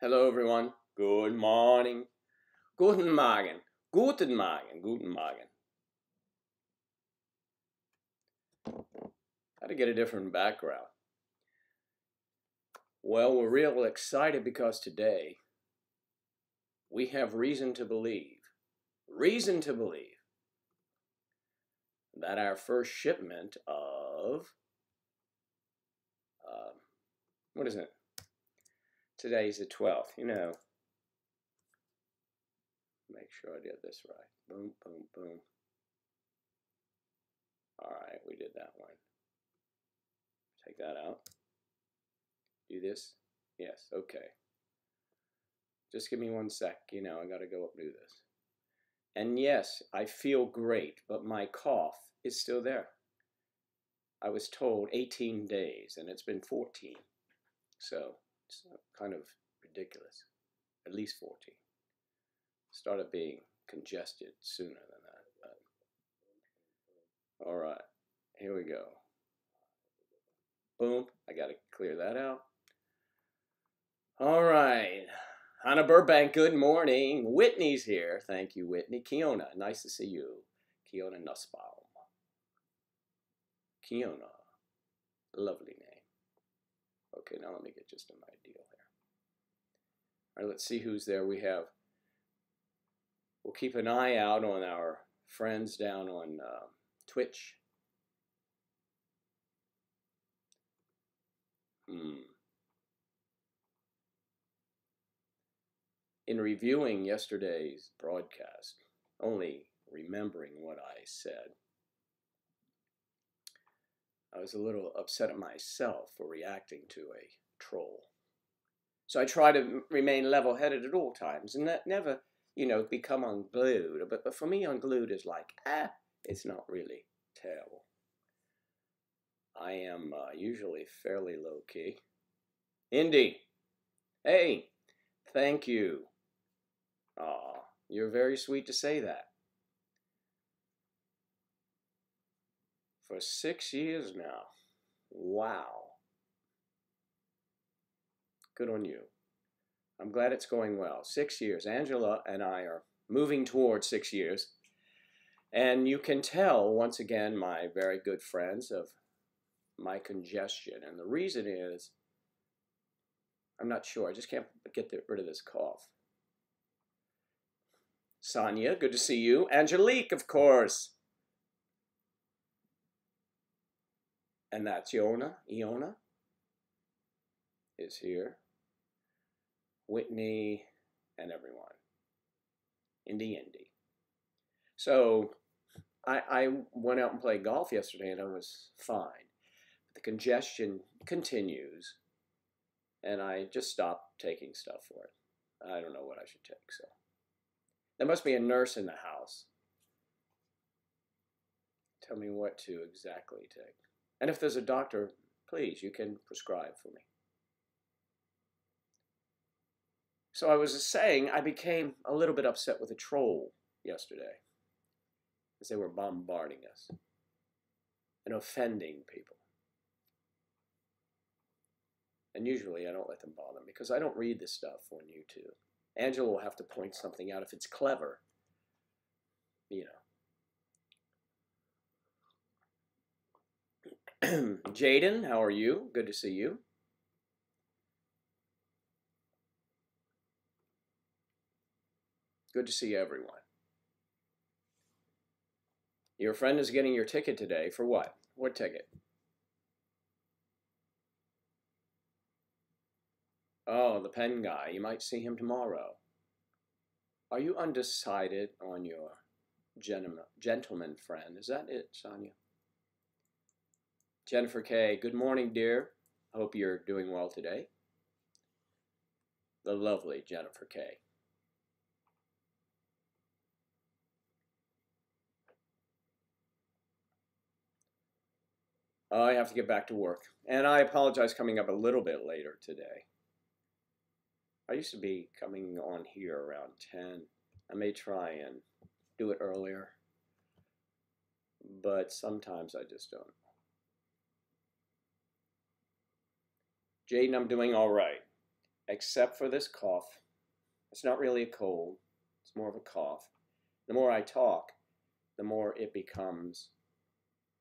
Hello, everyone. Good morning. Guten Morgen. Guten Morgen. Guten Morgen. How to get a different background? Well, we're real excited because today we have reason to believe that our first shipment of, what is it? Today's the 12th. Make sure I did this right. Boom, boom, boom. All right, we did that one. Take that out. Do this? Yes, okay. Just give me 1 sec. I got to go up and do this. And yes, I feel great, but my cough is still there. I was told 18 days, and it's been 14. So it's kind of ridiculous. At least 14. Started being congested sooner than that. But all right, here we go. Boom. I got to clear that out. All right. Hannah Burbank, good morning. Whitney's here. Thank you, Whitney. Kiona, nice to see you. Kiona Nussbaum. Kiona, lovely name. Okay, now let me get just an idea here. All right, let's see who's there. We'll keep an eye out on our friends down on Twitch. In reviewing yesterday's broadcast, only remembering what I said, I was a little upset at myself for reacting to a troll. So I try to remain level-headed at all times and never, become unglued. But for me, unglued is like, it's not really terrible. I am usually fairly low-key. Indy, hey, thank you. Aw, you're very sweet to say that. For 6 years now. Wow. Good on you. I'm glad it's going well. 6 years. Angela and I are moving towards 6 years. And you can tell, once again, my very good friends, of my congestion. And the reason is, I'm not sure. I just can't get rid of this cough. Sonia, good to see you. Angelique, of course. And that's Iona. Iona is here. Whitney and everyone. Indy. So I went out and played golf yesterday and I was fine. But the congestion continues and I just stopped taking stuff for it. I don't know what I should take, so. There must be a nurse in the house. Tell me what to exactly take. And if there's a doctor, please, you can prescribe for me. So I was saying I became a little bit upset with a troll yesterday as they were bombarding us and offending people. And usually I don't let them bother me because I don't read this stuff on YouTube. Angela will have to point something out if it's clever, Jaden, how are you? Good to see you. Good to see everyone. Your friend is getting your ticket today for what? What ticket? Oh, the pen guy. You might see him tomorrow. Are you undecided on your gentleman friend? Is that it, Sonia? Jennifer K. Good morning, dear. I hope you're doing well today. The lovely Jennifer K. I have to get back to work. And I apologize coming up a little bit later today. I used to be coming on here around 10. I may try and do it earlier. But sometimes I just don't. Jaden, I'm doing all right. except for this cough. It's not really a cold. It's more of a cough. The more I talk, the more it becomes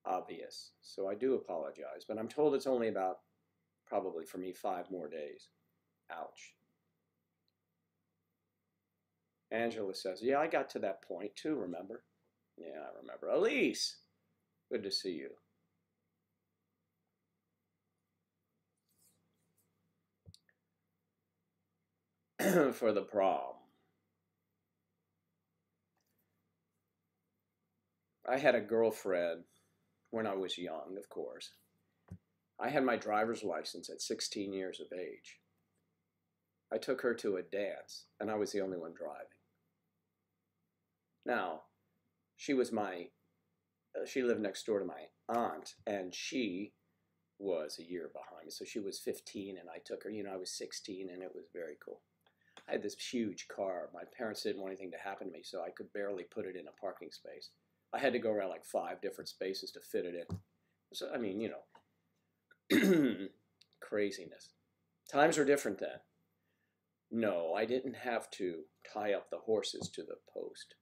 obvious. So I do apologize, but I'm told it's only about, probably for me, 5 more days. Ouch. Angela says, yeah, I got to that point too, remember? Yeah, I remember. Elise, good to see you. For the prom. I had a girlfriend when I was young, of course. I had my driver's license at 16 years of age. I took her to a dance, and I was the only one driving. Now, she lived next door to my aunt, and she was a year behind me. So she was 15, and I took her. I was 16, and it was very cool. I had this huge car. My parents didn't want anything to happen to me, so I could barely put it in a parking space. I had to go around like 5 different spaces to fit it in. So, craziness. Times were different then. No, I didn't have to tie up the horses to the post.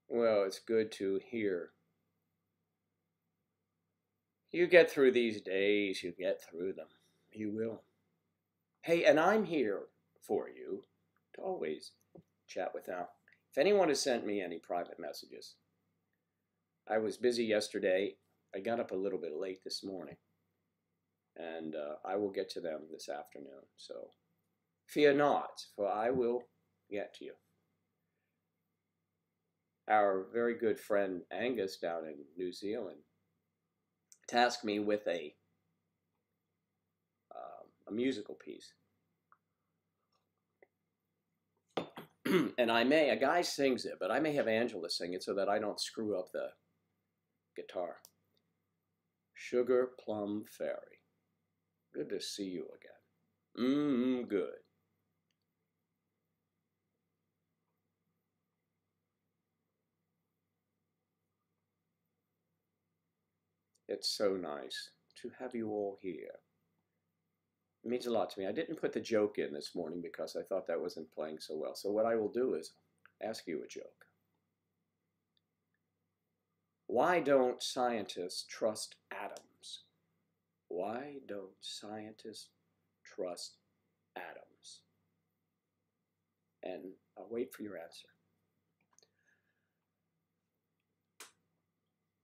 Well, it's good to hear. You get through these days, you get through them. You will. Hey, and I'm here for you to always chat with them. If anyone has sent me any private messages, I was busy yesterday. I got up a little bit late this morning, and I will get to them this afternoon. So fear not, for I will get to you. Our very good friend Angus down in New Zealand tasked me with a musical piece. And a guy sings it, but I may have Angela sing it so that I don't screw up the guitar. Sugar Plum Fairy. Good to see you again. Good. It's so nice to have you all here. It means a lot to me. I didn't put the joke in this morning because I thought that wasn't playing so well. So what I will do is ask you a joke. Why don't scientists trust atoms? Why don't scientists trust atoms? And I'll wait for your answer.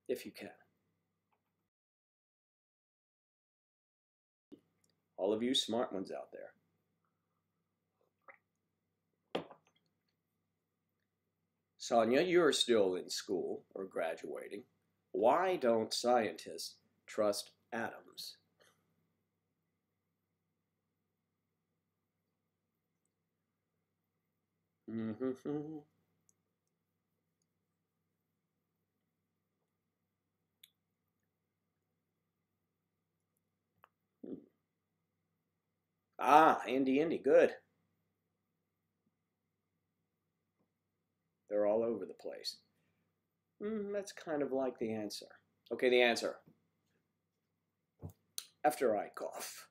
If you can. All of you smart ones out there. Sonia, you're still in school or graduating. Why don't scientists trust atoms? Ah, Indy, good. They're all over the place. That's kind of like the answer. Okay, the answer. After I cough.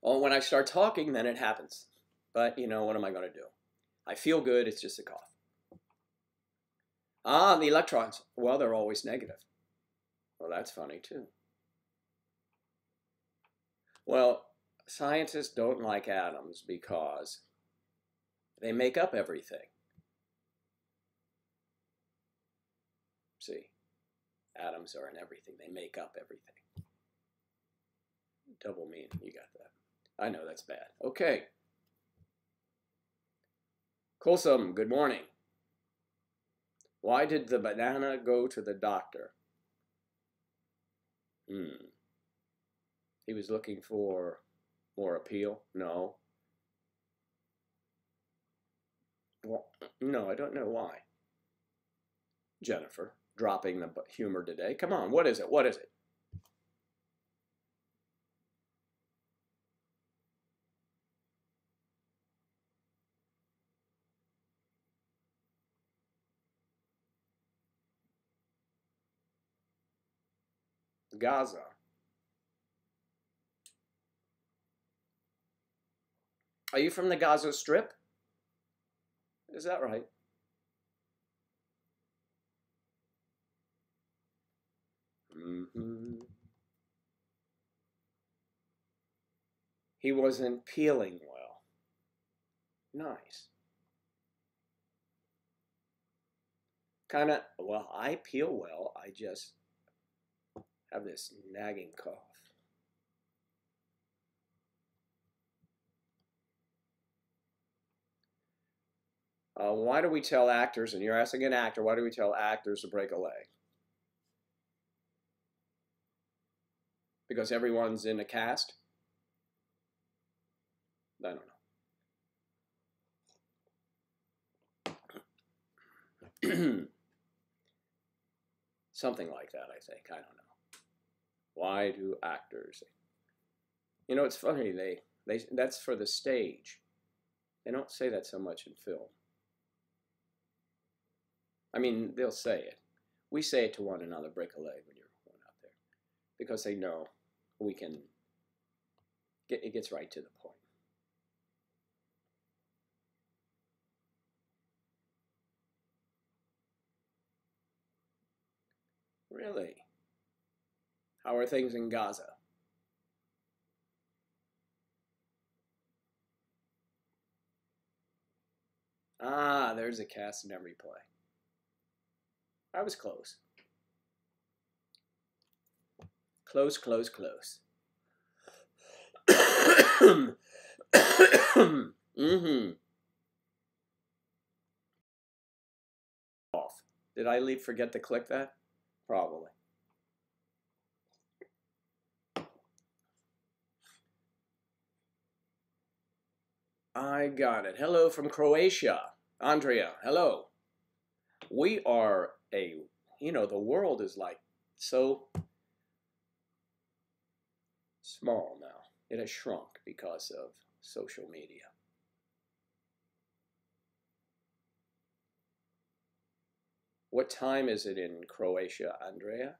Oh, when I start talking, then it happens. But, what am I going to do? I feel good, it's just a cough. Ah, the electrons. Well, they're always negative. Well, that's funny, too. Well, scientists don't like atoms because they make up everything. See, atoms are in everything. They make up everything. Double meaning, you got that. I know that's bad. Okay. Colsum, good morning. Why did the banana go to the doctor? He was looking for more appeal? No. Well, no, I don't know why. Jennifer, dropping the humor today. Come on, what is it? What is it? Gaza. Are you from the Gaza Strip? Is that right? Mm-hmm. He wasn't peeling well. Nice. Kind of, well, I peel well. I just have this nagging cough. Why do we tell actors, and you're asking an actor, why do we tell actors to break a leg? Because everyone's in a cast? I don't know. Something like that, I think. I don't know. Why do actors? You know, it's funny. That's for the stage. They don't say that so much in film. I mean, they'll say it. We say it to one another, break a leg when you're going out there, because they know we can get. It gets right to the point. Really? How are things in Gaza? Ah, there's a cast in every play. I was close. Close, close, close. Mm-hmm. Off. Did I forget to click that? Probably. I got it. Hello from Croatia. Andrea, hello. We are the world is like so small now. It has shrunk because of social media. What time is it in Croatia, Andrea?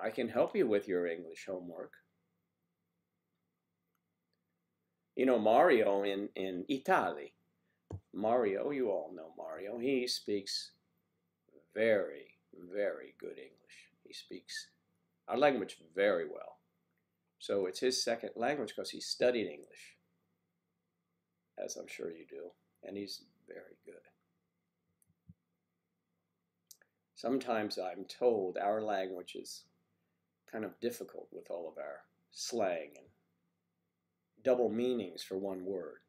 I can help you with your English homework. You know, Mario in Italy. Mario, you all know Mario. He speaks very, very good English. He speaks our language very well. So it's his second language because he studied English, as I'm sure you do, and he's very good. Sometimes I'm told our language is kind of difficult with all of our slang and double meanings for one word.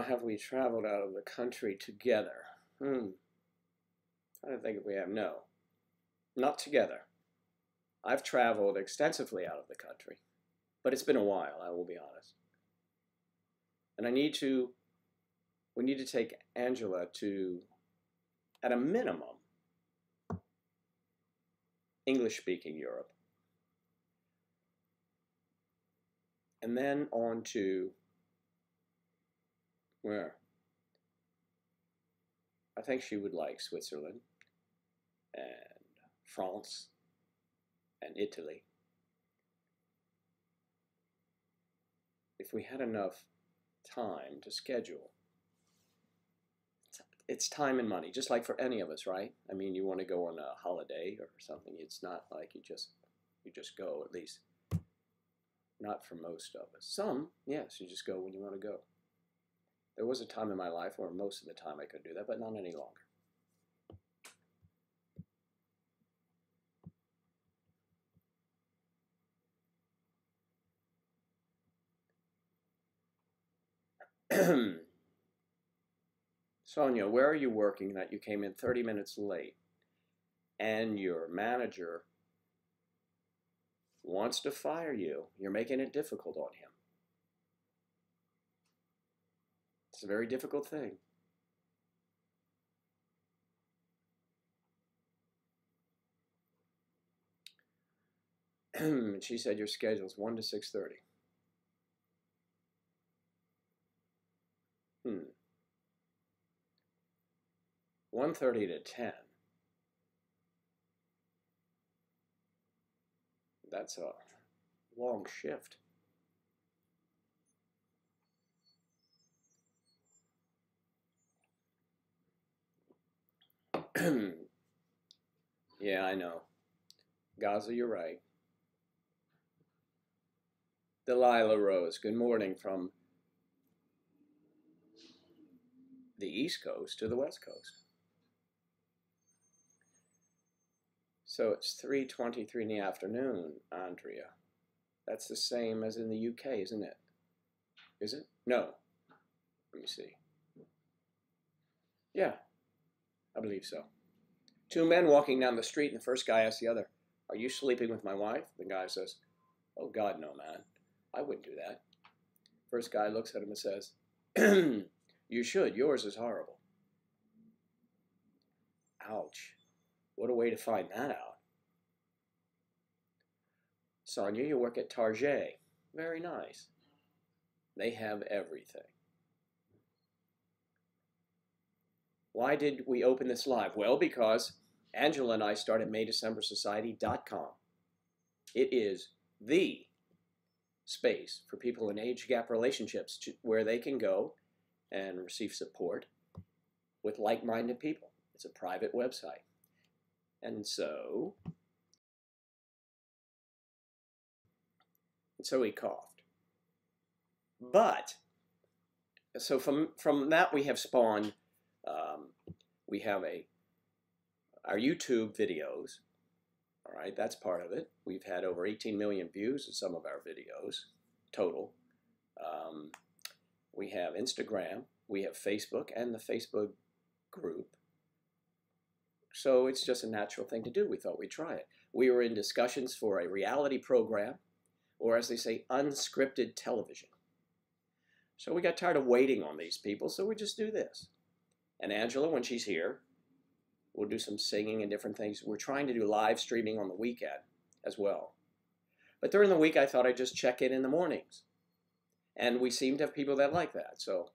Have we traveled out of the country together? I don't think if we have. No, not together. I've traveled extensively out of the country, but it's been a while, I will be honest. And we need to take Angela to, at a minimum, English-speaking Europe. And then on to, where? I think she would like Switzerland and France and Italy. If we had enough time to schedule, it's time and money, just like for any of us, right? I mean, you want to go on a holiday or something. It's not like you just go, at least not for most of us. Some, yes, you just go when you want to go. There was a time in my life where most of the time I could do that, but not any longer. Sonia, where are you working that you came in 30 minutes late and your manager wants to fire you? You're making it difficult on him. It's a very difficult thing. She said your schedule's 1 to 6:30. 1:30 to 10. That's a long shift. Yeah, I know. Gaza, you're right. Delilah Rose, good morning from the East Coast to the West Coast. So it's 3:23 in the afternoon, Andrea. That's the same as in the UK, isn't it? Is it? No. Let me see. Yeah, I believe so. Two men walking down the street, and the first guy asks the other, "Are you sleeping with my wife?" The guy says, "Oh, God, no, man. I wouldn't do that." First guy looks at him and says, "You should. Yours is horrible." Ouch. What a way to find that out. Sonia, you work at Target. Very nice. They have everything. Why did we open this live? Well, because Angela and I started MayDecemberSociety.com. It is the space for people in age gap relationships where they can go and receive support with like-minded people. It's a private website. And so he coughed. But, so from that we have spawned, we have our YouTube videos. All right, that's part of it. We've had over 18 million views of some of our videos total. We have Instagram, we have Facebook, and the Facebook group. So it's just a natural thing to do. We thought we'd try it. We were in discussions for a reality program, or as they say, unscripted television. So we got tired of waiting on these people, so we just do this. And Angela, when she's here, we'll do some singing and different things. We're trying to do live streaming on the weekend as well. But during the week, I thought I'd just check in the mornings. And we seem to have people that like that. So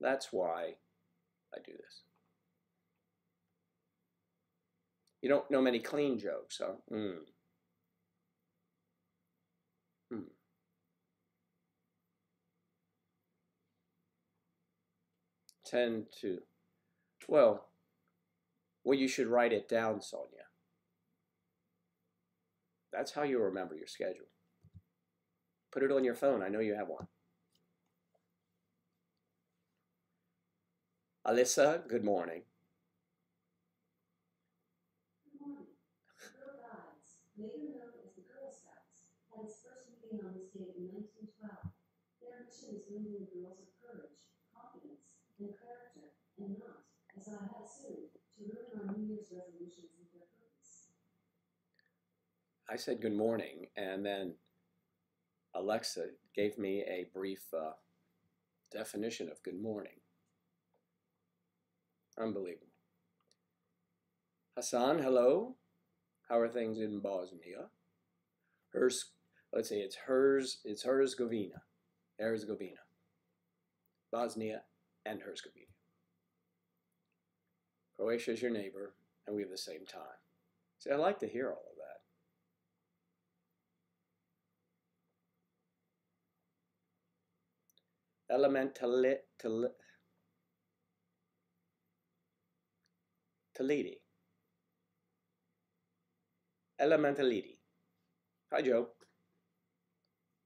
that's why I do this. You don't know many clean jokes, huh? 10 to... Well, you should write it down, Sonia. That's how you remember your schedule. Put it on your phone. I know you have one. Alyssa, good morning. Good morning. Girl Guides, later known as the Girl Scouts, had its first meeting on this date in 1912. Their mission is to build girls of courage, confidence, and character, and not, as I had assumed, to ruin our New Year's resolutions with their purpose. I said good morning, and then Alexa gave me a brief definition of good morning. Unbelievable. Hassan, hello. How are things in Bosnia? Let's say it's Herzegovina. Bosnia and Herzegovina. Croatia is your neighbor, and we have the same time. See, I like to hear all of that. Elementality. Hi, Joe.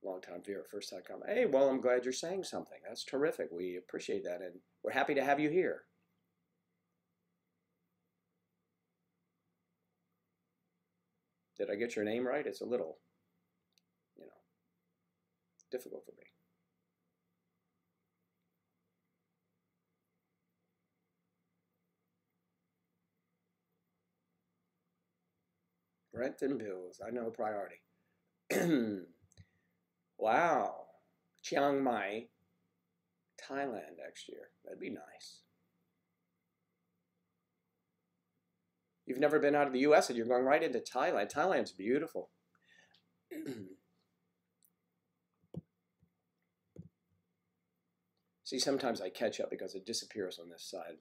Long time viewer, first time comment. Hey, well, I'm glad you're saying something. That's terrific. We appreciate that, and we're happy to have you here. Did I get your name right? It's a little, difficult for me. Rent and bills. I know, priority. Wow. Chiang Mai, Thailand next year. That'd be nice. You've never been out of the U.S. and you're going right into Thailand. Thailand's beautiful. See, sometimes I catch up because it disappears on this side.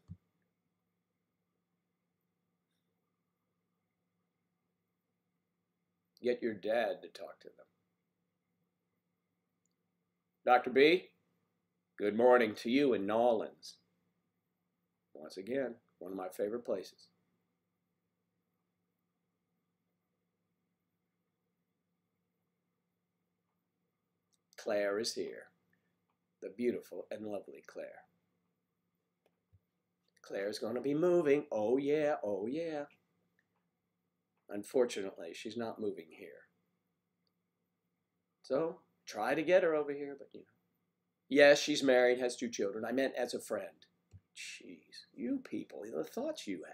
Get your dad to talk to them. Dr. B, good morning to you in Nolans. Once again, one of my favorite places. Claire is here. The beautiful and lovely Claire. Claire's going to be moving. Oh yeah, oh yeah. Unfortunately, she's not moving here. So, try to get her over here, but you know. Yes, she's married, has 2 children. I meant as a friend. Jeez, you people, the thoughts you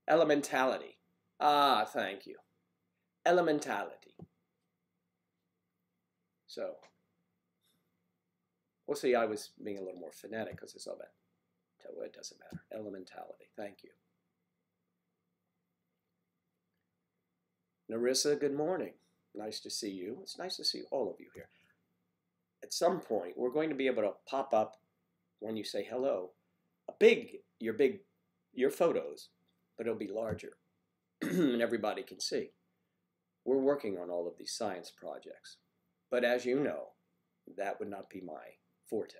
have. Elementality. Ah, thank you. Elementality. So, well, see, I was being a little more phonetic because it's all that. So it doesn't matter. Elementality. Thank you. Narissa, good morning. Nice to see you. It's nice to see all of you here. At some point, we're going to be able to pop up when you say hello, your photos, but it'll be larger and everybody can see. We're working on all of these science projects, but as you know, that would not be my forte.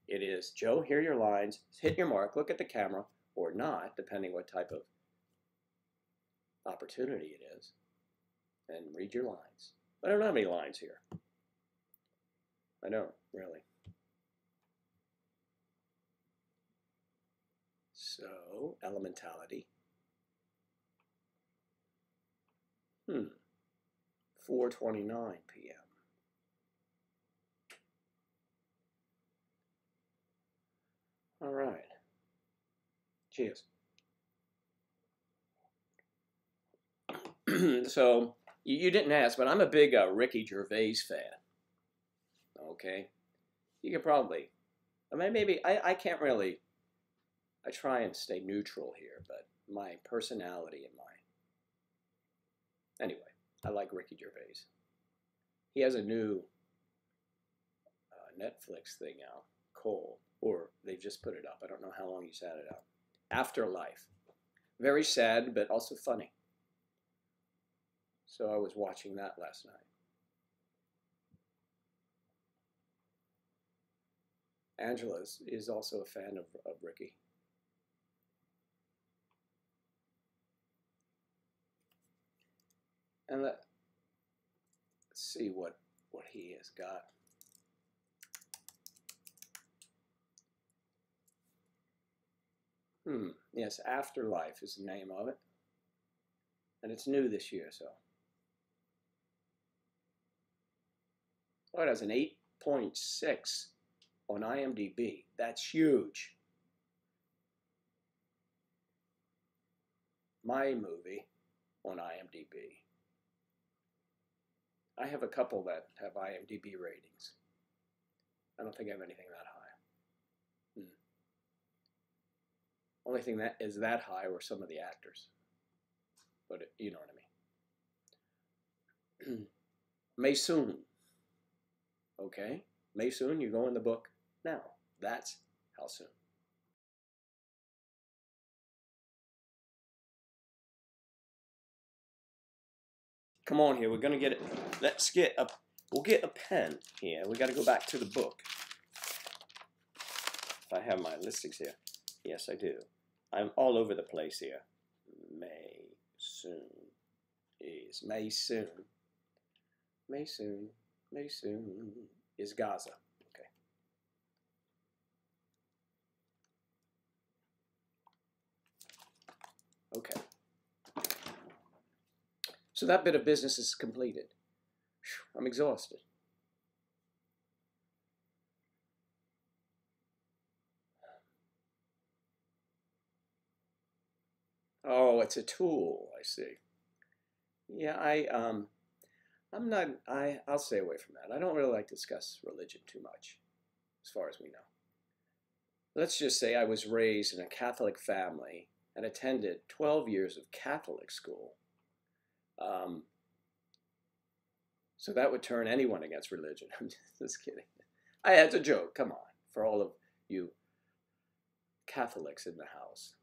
It is, Joe, here are your lines, hit your mark, look at the camera, or not, depending what type of opportunity it is, and read your lines. I don't have any lines here. I don't, really. So, elementality. 4:29 p.m. All right. Cheers. So, you didn't ask, but I'm a big Ricky Gervais fan. Okay? You could probably, I mean, maybe, I can't really, I try and stay neutral here, but my personality and anyway, I like Ricky Gervais. He has a new Netflix thing out, Cole, or they just put it up. I don't know how long he's had it out. Afterlife. Very sad, but also funny. So I was watching that last night. Angela is also a fan of Ricky. And let's see what he has got. Yes, Afterlife is the name of it. And it's new this year, so. Oh, it has an 8.6 on IMDb. That's huge. My movie on IMDb. I have a couple that have IMDb ratings. I don't think I have anything that high. Only thing that is that high were some of the actors. But you know what I mean. May soon. Okay? May soon, you go in the book now. That's how soon. Come on here, we're going to get it. Let's get a, we'll get a pen here. We got to go back to the book. If I have my listings here. Yes, I do. I'm all over the place here. May soon is May soon. May soon. May soon is Gaza. Okay. Okay. So that bit of business is completed. I'm exhausted. Oh, it's a tool. I see. Yeah, I'm not. I'll stay away from that. I don't really like to discuss religion too much, as far as we know. Let's just say I was raised in a Catholic family and attended 12 years of Catholic school. Um, so that would turn anyone against religion. I'm just kidding. It's a joke. Come on, for all of you Catholics in the house.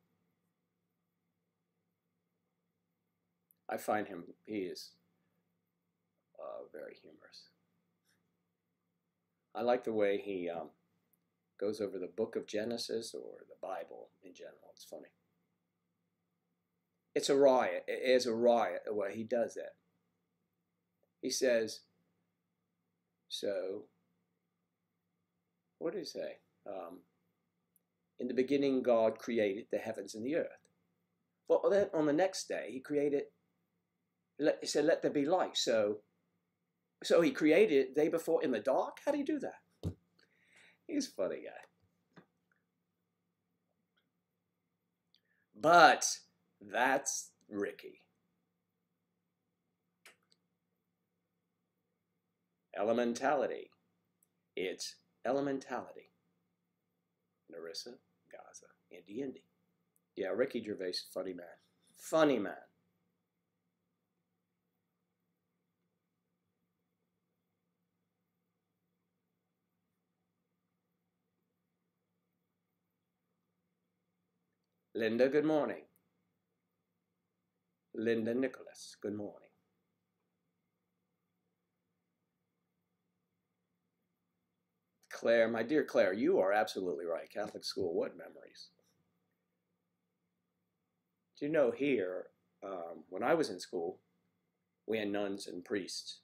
I find he is very humorous. I like the way he goes over the book of Genesis or the Bible in general. It's funny. It's a riot. It is a riot the way he does that. He says, so, what did he say? In the beginning, God created the heavens and the earth. Well, then on the next day, he created, he said, let there be light. So he created it the day before in the dark? How do you do that? He's a funny guy. But that's Ricky. Elementality. It's elementality. Narissa, Gaza, Indy. Yeah, Ricky Gervais, funny man. Funny man. Linda, good morning. Linda Nicholas, good morning. Claire, my dear Claire, you are absolutely right. Catholic school, what memories? Do you know here, when I was in school, we had nuns and priests.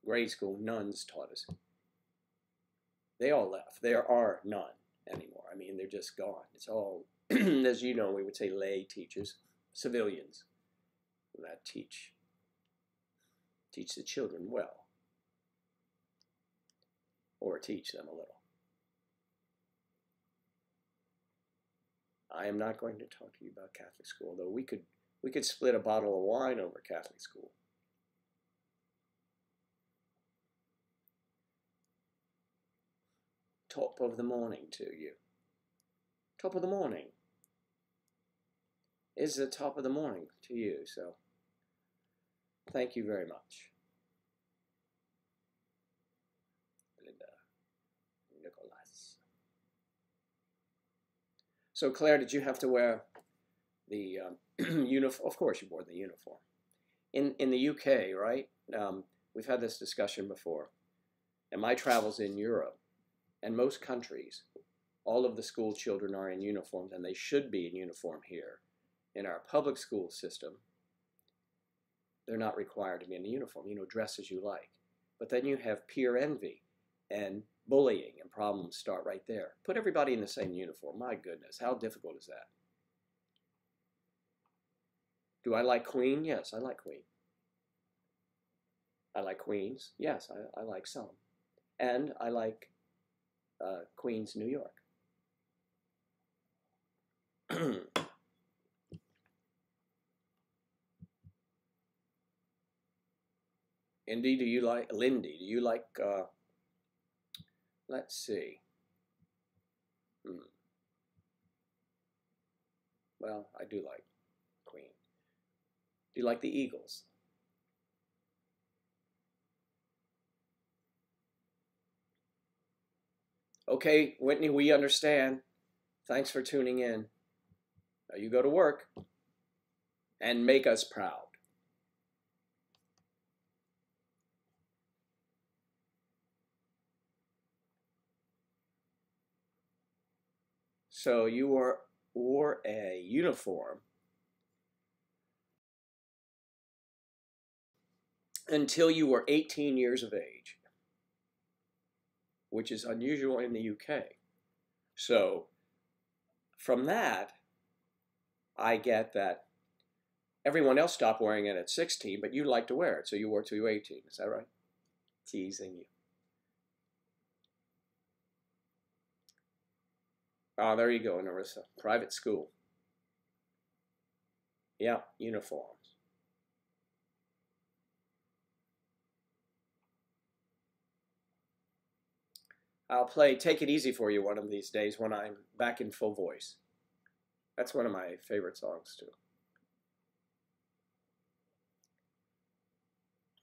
Grade school, nuns taught us. They all left. There are none anymore. I mean, they're just gone. It's all, as you know, we would say lay teachers, civilians that teach the children well, or teach them a little. I am not going to talk to you about Catholic school, though we could split a bottle of wine over Catholic school. Top of the morning to you. Top of the morning is the top of the morning to you, so thank you very much. Linda Nicholas. So Claire, did you have to wear the uniform? Of course you wore the uniform. In the UK, right? We've had this discussion before. In my travels in Europe, and most countries, all of the school children are in uniforms, and they should be in uniform here. In our public school system, they're not required to be in a uniform. Dress as you like. But then you have peer envy and bullying, and problems start right there. Put everybody in the same uniform. My goodness, how difficult is that? Do I like Queen? Yes, I like Queen. I like Queens. Yes, I like some. And I like Queens, New York. Indy, do you like, Lindy, do you like, let's see. Well, I do like Queen. Do you like the Eagles? Okay, Whitney, we understand. Thanks for tuning in. Now you go to work and make us proud. So you wore a uniform until you were 18 years of age, which is unusual in the UK. So from that, I get that everyone else stopped wearing it at 16, but you like to wear it, so you wore it till you were 18. Is that right? Teasing you. Oh, there you go, Narissa. Private school. Yeah, uniforms. I'll play Take It Easy for You one of these days when I'm back in full voice. That's one of my favorite songs, too.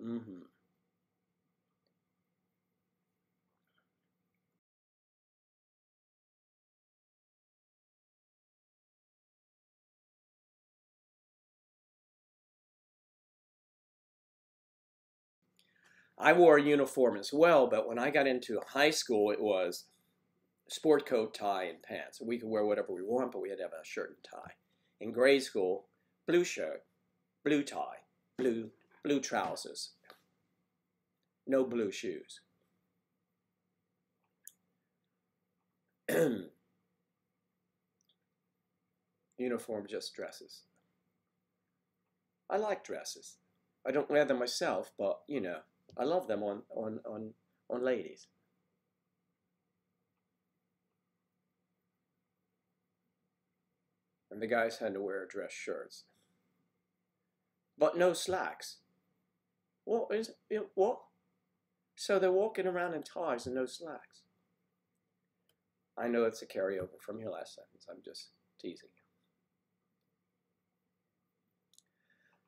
Mm-hmm. I wore a uniform as well, but when I got into high school, it was sport coat, tie, and pants. We could wear whatever we want, but we had to have a shirt and tie. In grade school, blue shirt, blue tie, blue trousers, no blue shoes. Uniform, just dresses. I like dresses. I don't wear them myself, but you know, I love them on ladies. And the guys had to wear dress shirts, but no slacks. What is it? What? So they're walking around in ties and no slacks. I know it's a carryover from your last sentence. I'm just teasing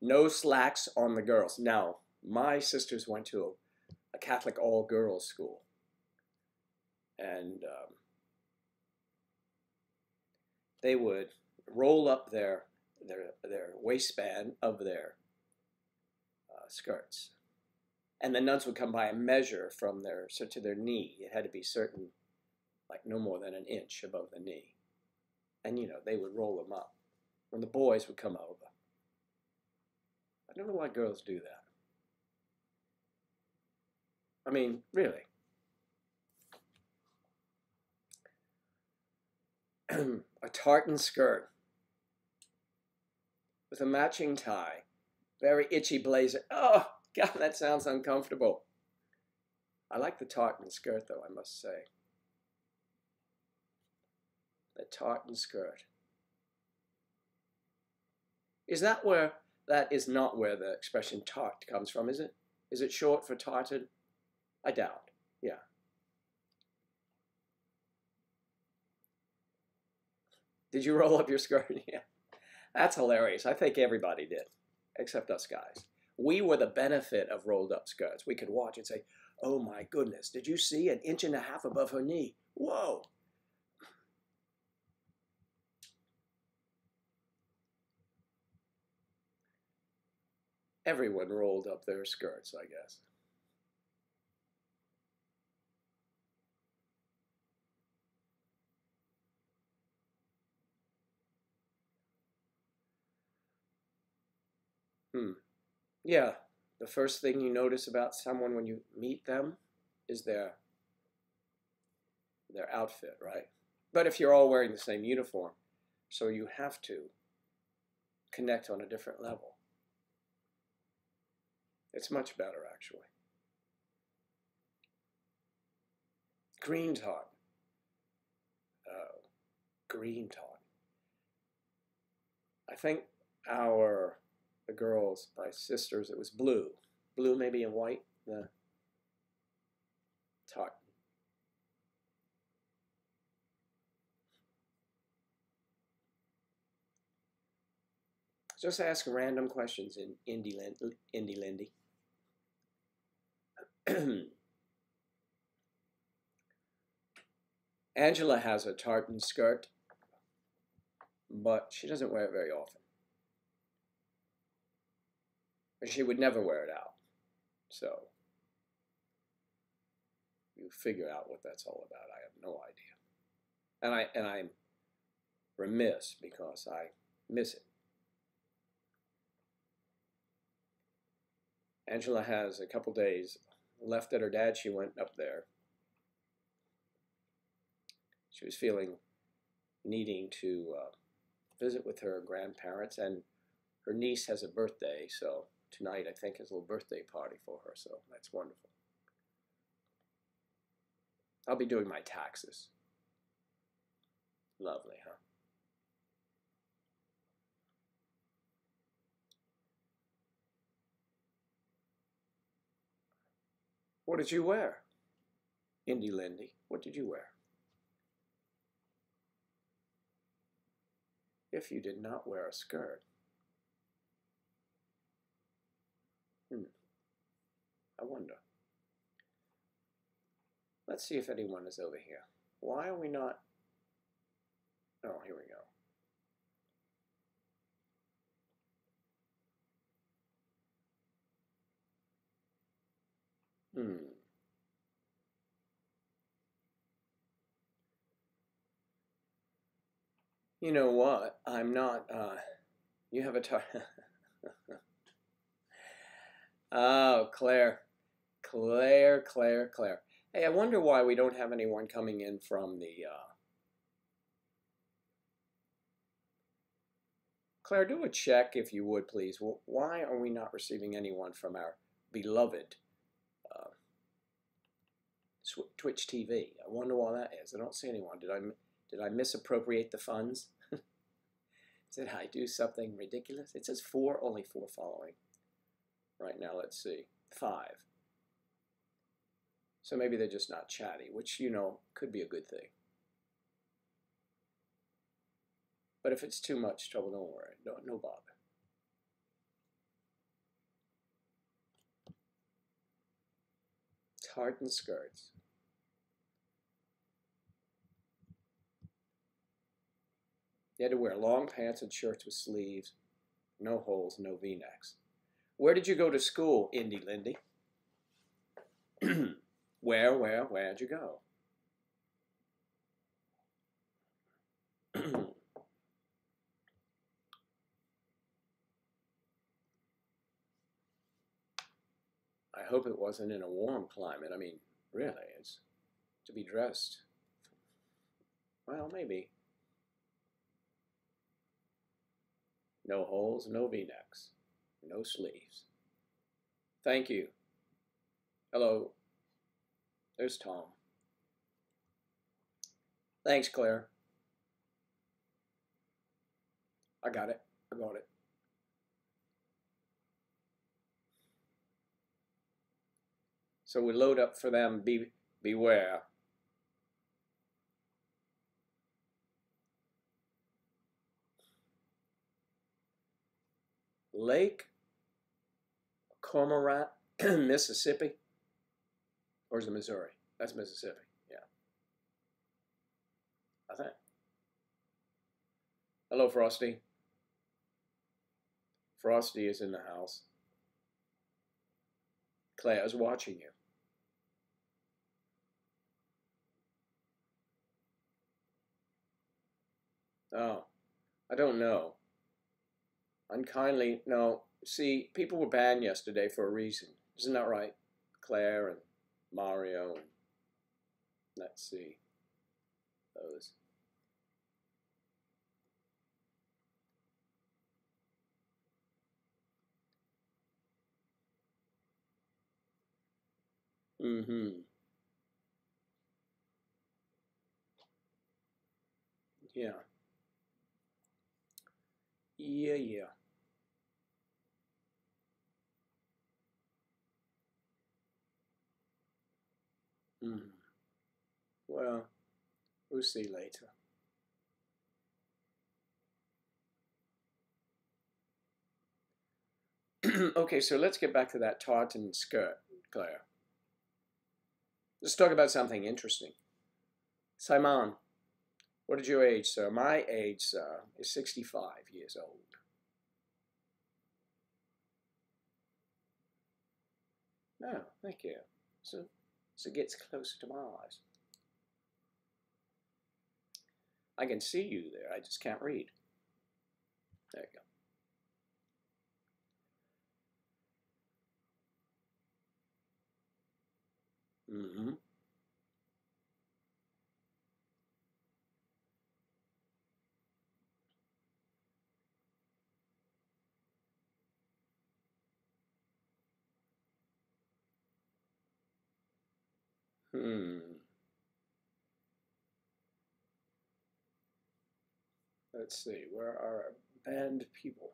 you. No slacks on the girls. Now, my sisters went to a Catholic all-girls school, and they would roll up their waistband of their skirts, and the nuns would come by and measure from their to their knee. It had to be certain, like no more than an inch above the knee, and you know they would roll them up. When the boys would come over, I don't know why girls do that. I mean, really. A tartan skirt with a matching tie, very itchy blazer. Oh, God, that sounds uncomfortable. I like the tartan skirt, though, I must say. The tartan skirt. Is that where, that is not where the expression tart comes from, is it? Is it short for tartan? I doubt. Yeah. Did you roll up your skirt? Yeah. That's hilarious. I think everybody did, except us guys. We were the benefit of rolled up skirts. We could watch and say, oh my goodness, did you see an inch and a half above her knee? Whoa. Everyone rolled up their skirts, I guess. Hmm. Yeah, the first thing you notice about someone when you meet them is their outfit, right? But if you're all wearing the same uniform, so you have to connect on a different level. It's much better, actually. Green tartan. Oh, green tartan. I think the girls, my sisters, it was blue. Blue maybe and white, the tartan. Just ask random questions in Indy Lindy. Angela has a tartan skirt, but she doesn't wear it very often. She would never wear it out. So you figure out what that's all about. I have no idea. And I'm remiss because I miss it. Angela has a couple days left at her dad. She went up there. She was feeling needing to visit with her grandparents, and her niece has a birthday, so tonight I think is a little birthday party for her, so that's wonderful. I'll be doing my taxes. Lovely, huh? What did you wear? Indy Lindy, what did you wear? If you did not wear a skirt. I wonder. Let's see if anyone is over here. Why are we not? Oh, here we go. You know what? I'm not, you have a Oh, Claire. Claire. Hey, I wonder why we don't have anyone coming in from the, Claire, do a check if you would, please. Well, why are we not receiving anyone from our beloved Twitch TV? I wonder why that is. I don't see anyone. Did I misappropriate the funds? Did I do something ridiculous? It says only four following. Right now, let's see. 5. So maybe they're just not chatty, which, you know, could be a good thing. But if it's too much trouble, don't worry. No bother. Tartan skirts. You had to wear long pants and shirts with sleeves, no holes, no V-necks. Where did you go to school, Indy Lindy? Where'd you go? I hope it wasn't in a warm climate. I mean, really, it's to be dressed. Well, maybe. No holes, no V-necks, no sleeves. Thank you. Hello. There's Tom. Thanks, Claire. I got it. So we load up for them. Beware. Lake Cormorant, Mississippi, or is it Missouri? That's Mississippi. Yeah, I think. Hello, Frosty. Frosty is in the house. Claire's watching you. Oh, I don't know. Unkindly, no. See, people were banned yesterday for a reason. Isn't that right? Claire and Mario and let's see. Those. Mm-hmm. Yeah. Yeah. Mm. Well, we'll see later. Okay, so let's get back to that tartan skirt, Claire. Let's talk about something interesting. Simon, what is your age, sir? My age, sir, is 65 years old. Oh, thank you. So it gets closer to my eyes. I can see you there. I just can't read. There you go. Mm-hmm. Let's see. Where are our banned people?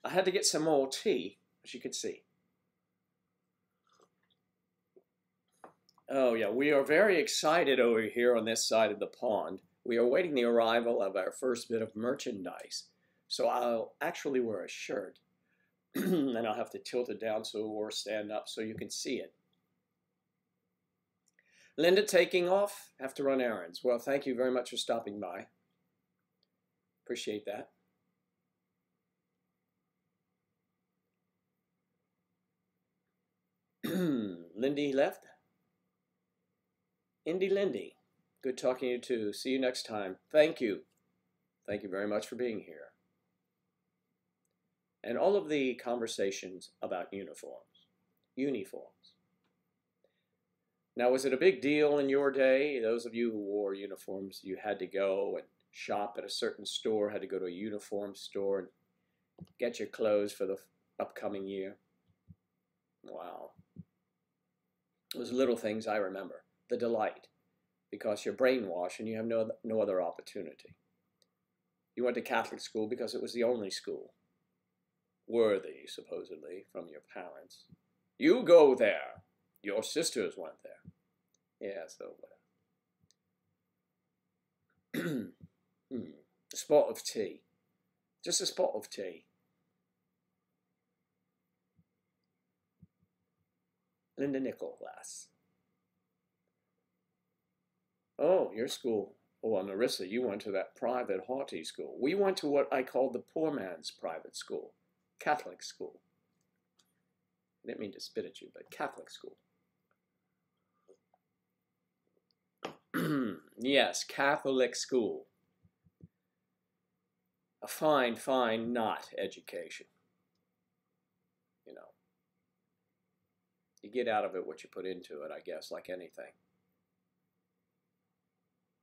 I had to get some more tea, as you can see. Oh yeah, we are very excited over here on this side of the pond. We are awaiting the arrival of our first bit of merchandise. So I'll actually wear a shirt, and I'll have to tilt it down or stand up so you can see it. Linda taking off, have to run errands. Well, thank you very much for stopping by. Appreciate that. Lindy left. Indy Lindy, good talking to you too. See you next time. Thank you. Thank you very much for being here. And all of the conversations about uniforms. Now, was it a big deal in your day? Those of you who wore uniforms, you had to go and shop at a certain store, had to go to a uniform store and get your clothes for the upcoming year. Wow. Those little things I remember. The delight, because you're brainwashed and you have no other opportunity. You went to Catholic school because it was the only school worthy, supposedly, from your parents. You go there. Your sisters went there. Yeah, so whatever. A spot of tea. Just a spot of tea. Linda Nicholas. Oh, your school. Oh, Narissa, you went to that private haughty school. We went to what I call the poor man's private school. Catholic school. I didn't mean to spit at you, but Catholic school. Yes, Catholic school. A fine, fine not education. You know. You get out of it what you put into it, I guess, like anything.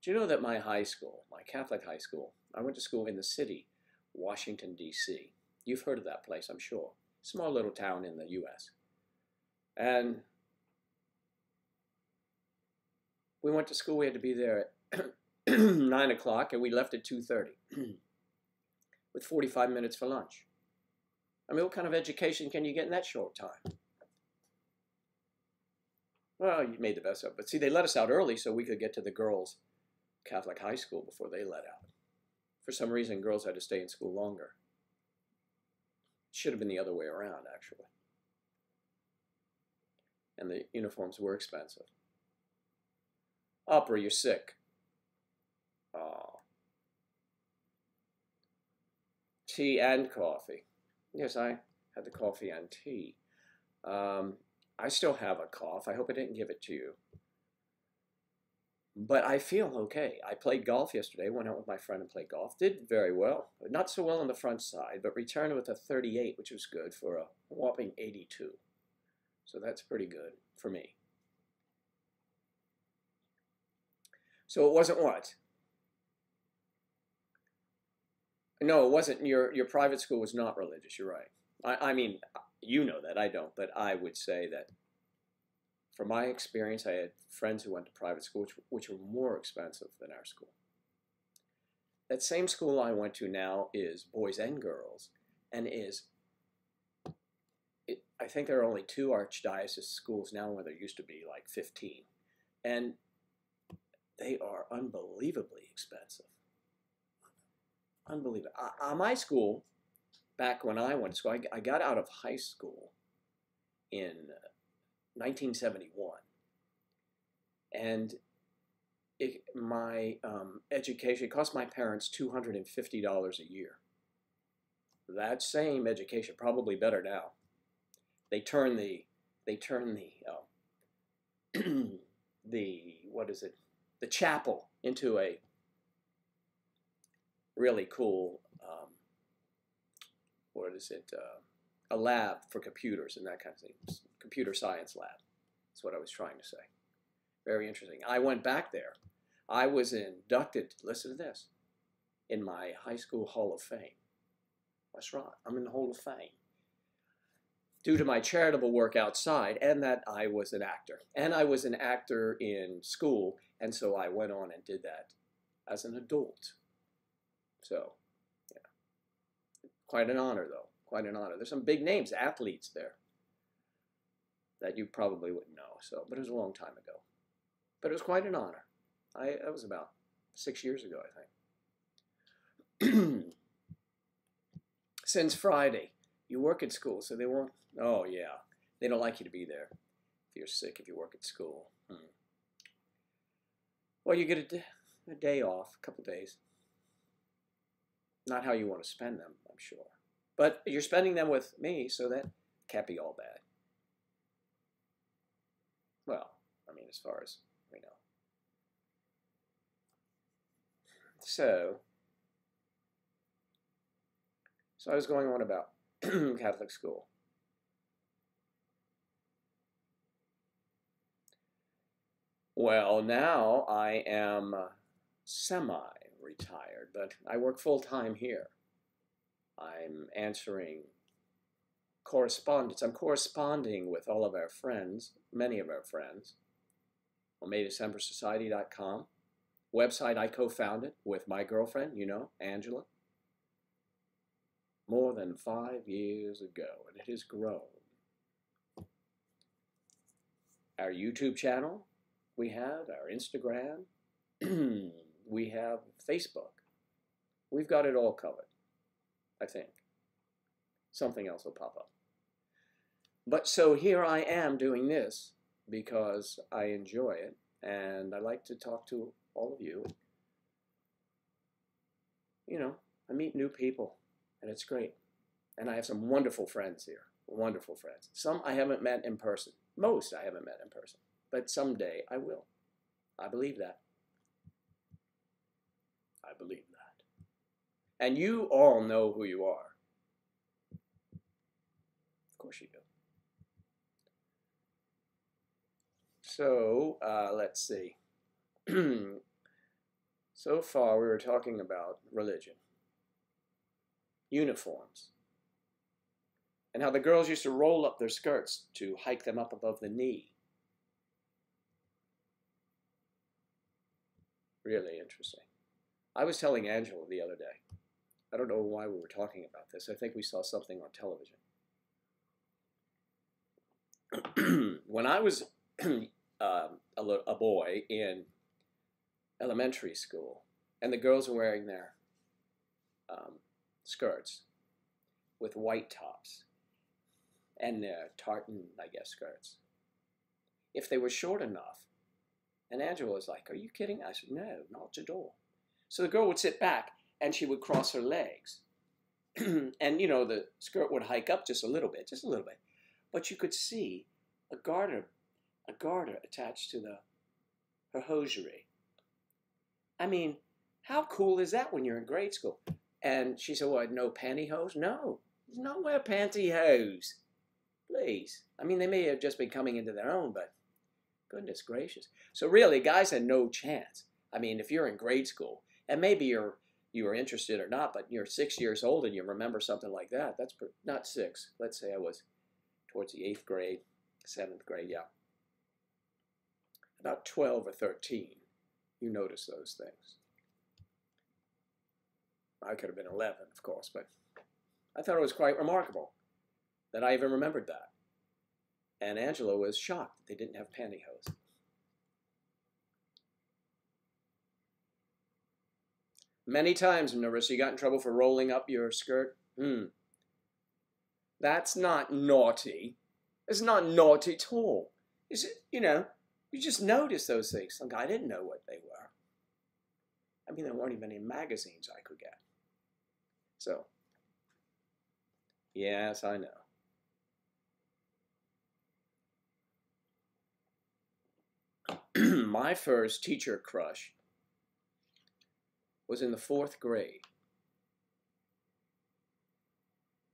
Do you know that my high school, my Catholic high school, I went to school in the city, Washington, D.C. You've heard of that place, I'm sure. Small little town in the U.S. And we went to school, we had to be there at 9 o'clock, and we left at 2:30 with 45 minutes for lunch. I mean, what kind of education can you get in that short time? Well, you made the best of it. But see, they let us out early so we could get to the girls' Catholic high school before they let out. For some reason, girls had to stay in school longer. Should have been the other way around, actually. And the uniforms were expensive. Opera, you're sick. Oh. Tea and coffee. Yes, I had the coffee and tea. I still have a cough. I hope I didn't give it to you. But I feel okay. I played golf yesterday, went out with my friend and played golf. Did very well. Not so well on the front side, but returned with a 38, which was good for a whopping 82. So that's pretty good for me. So it wasn't what? No, it wasn't. Your private school was not religious. You're right. I mean, you know that. I don't. But I would say that from my experience, I had friends who went to private schools which were more expensive than our school. That same school I went to now is boys and girls, and I think there are only 2 archdiocese schools now where there used to be like 15. And they are unbelievably expensive. Unbelievable. My school, back when I went to school, I got out of high school in 1971, and my education cost my parents $250 a year. That same education, probably better now. They turn the what is it? The chapel into a really cool what is it? A lab for computers and that kind of thing. Computer science lab. That's what I was trying to say. Very interesting. I went back there. I was inducted, listen to this, in my high school Hall of Fame. That's right. I'm in the Hall of Fame. Due to my charitable work outside and that I was an actor. And I was an actor in school, and so I went on and did that as an adult. So, yeah. Quite an honor, though. quite an honor. There's some big names, athletes there that you probably wouldn't know. So, but it was a long time ago. But it was quite an honor. That was about 6 years ago, I think. Since Friday, you work at school, so they won't. Oh yeah, they don't like you to be there if you're sick. If you work at school, well, you get a day off, a couple days. Not how you want to spend them, I'm sure, but you're spending them with me, so that can't be all bad. Well, I mean, as far as we know. So I was going on about Catholic school. Well, now I am semi-retired, but I work full-time here. I'm answering correspondence. I'm corresponding with all of our friends, many of our friends, on MayDecemberSociety.com, website I co-founded with my girlfriend, you know, Angela, more than 5 years ago, and it has grown. Our YouTube channel, we have our Instagram, we have Facebook. We've got it all covered, I think. Something else will pop up. But so here I am doing this because I enjoy it, and I like to talk to all of you. You know, I meet new people, and it's great. And I have some wonderful friends here, wonderful friends. Some I haven't met in person. Most I haven't met in person. But someday I will. I believe that. I believe that. And you all know who you are. Of course you do. So, let's see. So far we were talking about religion, uniforms, and how the girls used to roll up their skirts to hike them up above the knee. Really interesting. I was telling Angela the other day, I don't know why we were talking about this. I think we saw something on television. When I was a boy in elementary school, and the girls were wearing their skirts with white tops and their tartan, I guess, skirts. If they were short enough, and Angela was like, "Are you kidding?" I said, "No, not at all." So the girl would sit back and she would cross her legs. And, you know, the skirt would hike up just a little bit. But you could see a garter attached to her hosiery. I mean, how cool is that when you're in grade school? And she said, "What, no pantyhose?" No, there's nowhere pantyhose. Please. I mean, they may have just been coming into their own, but goodness gracious. So really, guys had no chance. I mean, if you're in grade school, and maybe you were interested or not, but you're 6 years old and you remember something like that, that's not 6. Let's say I was towards the 8th grade, 7th grade, yeah. About 12 or 13, you notice those things. I could have been 11, of course, but I thought it was quite remarkable that I even remembered that. And Angela was shocked that they didn't have pantyhose. Many times, Narissa, you got in trouble for rolling up your skirt. That's not naughty. It's not naughty at all. Is it, you know, you just notice those things. Like, I didn't know what they were. I mean, there weren't even any magazines I could get. So, yes, I know. My first teacher crush was in the 4th grade.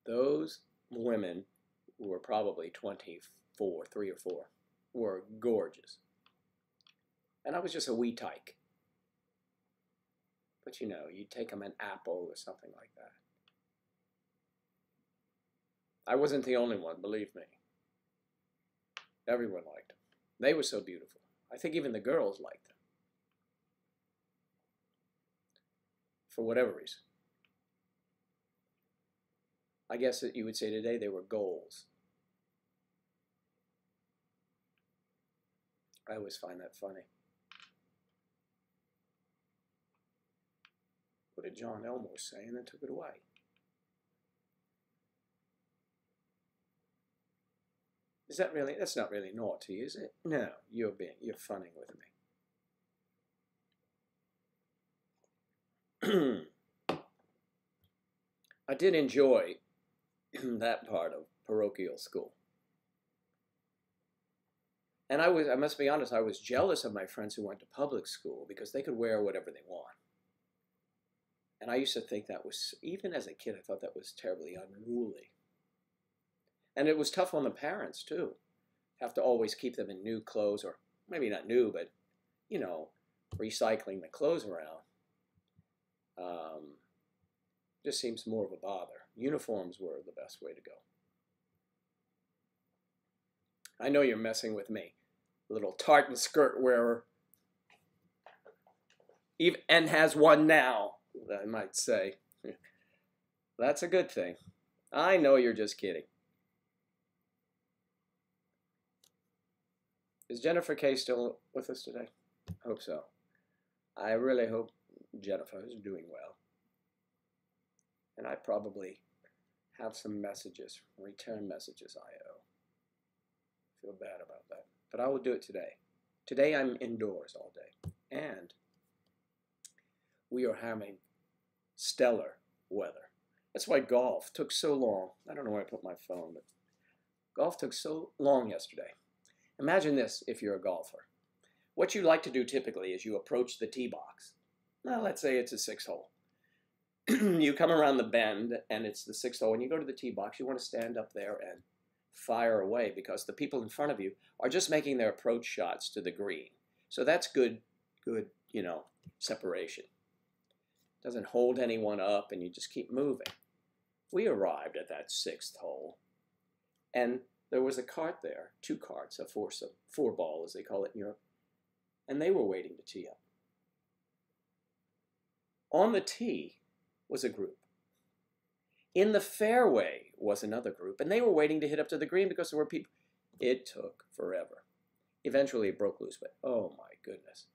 Those women, who were probably 24, 3 or 4, were gorgeous. And I was just a wee tyke. But you know, you'd take them an apple or something like that. I wasn't the only one, believe me. Everyone liked them. They were so beautiful. I think even the girls liked them. For whatever reason. I guess that you would say today they were goals. I always find that funny. What did John Elmore say and then took it away? Is that really, that's not really naughty, is it? No, you're funning with me. I did enjoy that part of parochial school. And I must be honest, I was jealous of my friends who went to public school because they could wear whatever they want. And I used to think that was, even as a kid, I thought that was terribly unruly. And it was tough on the parents, too. Have to always keep them in new clothes, or maybe not new, but, you know, recycling the clothes around. Just seems more of a bother. Uniforms were the best way to go. I know you're messing with me, little tartan skirt wearer. Even, and has one now, I might say. That's a good thing. I know you're just kidding. Is Jennifer Kay still with us today? I hope so. I really hope Jennifer is doing well. And I probably have some messages, return messages I owe. Feel bad about that. But I will do it today. Today I'm indoors all day. And we are having stellar weather. That's why golf took so long. I don't know where I put my phone, but golf took so long yesterday. Imagine this if you're a golfer. What you like to do typically is you approach the tee box. Now, let's say it's a 6-hole. You come around the bend and it's the 6th hole and you go to the tee box. You want to stand up there and fire away because the people in front of you are just making their approach shots to the green. So that's good, you know, separation. Doesn't hold anyone up and you just keep moving. We arrived at that 6th hole and there was a cart there, 2 carts, a four ball as they call it in Europe, and they were waiting to tee up. On the tee was a group. In the fairway was another group, and they were waiting to hit up to the green because there were people. It took forever. Eventually it broke loose, but oh my goodness.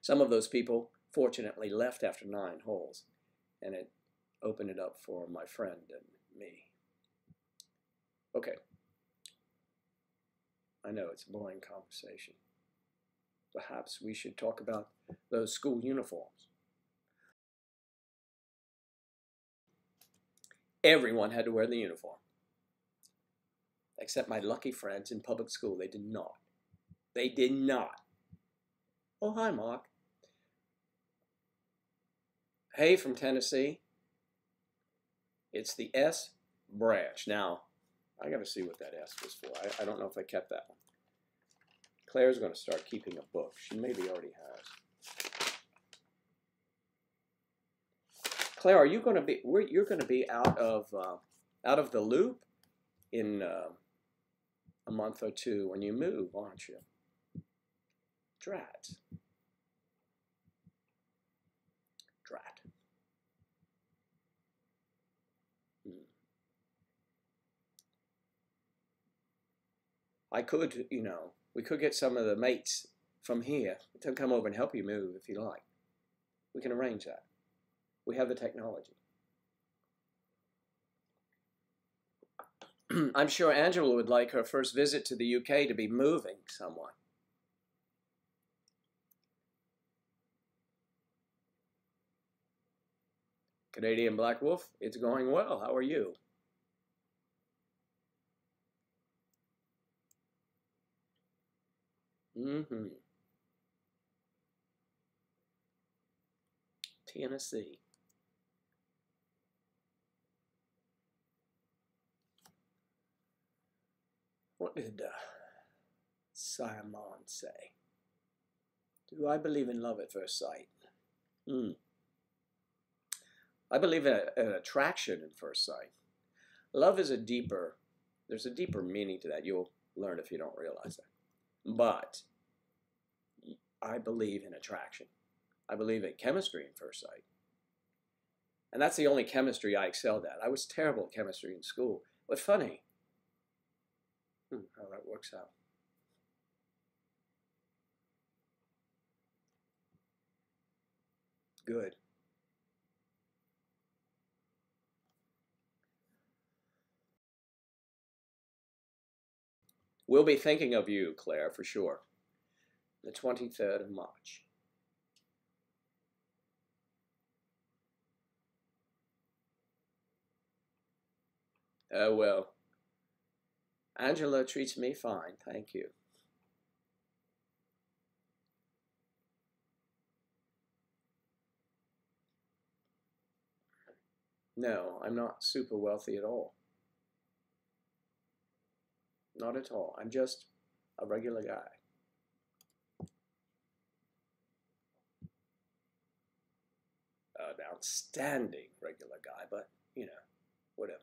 Some of those people fortunately left after 9 holes, and it opened it up for my friend and me. Okay. I know it's a boring conversation. Perhaps we should talk about those school uniforms. Everyone had to wear the uniform. Except my lucky friends in public school. They did not. They did not. Oh, hi, Mark. Hey, from Tennessee. It's the S branch. Now, I got to see what that S was for. I don't know if I kept that one. Claire's going to start keeping a book. She maybe already has. Claire, are you going to be? You're going to be out of the loop in a month or 2 when you move, aren't you? Drat. Drat. I could, you know, we could get some of the mates from here to come over and help you move if you like. We can arrange that. We have the technology. I'm sure Angela would like her first visit to the UK to be moving someone. Canadian Black Wolf, it's going well. How are you? Tennessee. What did Simon say? Do I believe in love at first sight? I believe in an attraction at first sight. Love is there's a deeper meaning to that. You'll learn if you don't realize that. But I believe in attraction. I believe in chemistry at first sight. And that's the only chemistry I excelled at. I was terrible at chemistry in school. But funny how that works out. Good. We'll be thinking of you, Claire, for sure. The 23rd of March. Oh, well. Angela treats me fine, thank you. No, I'm not super wealthy at all. Not at all. I'm just a regular guy. An outstanding regular guy, but, you know, whatever.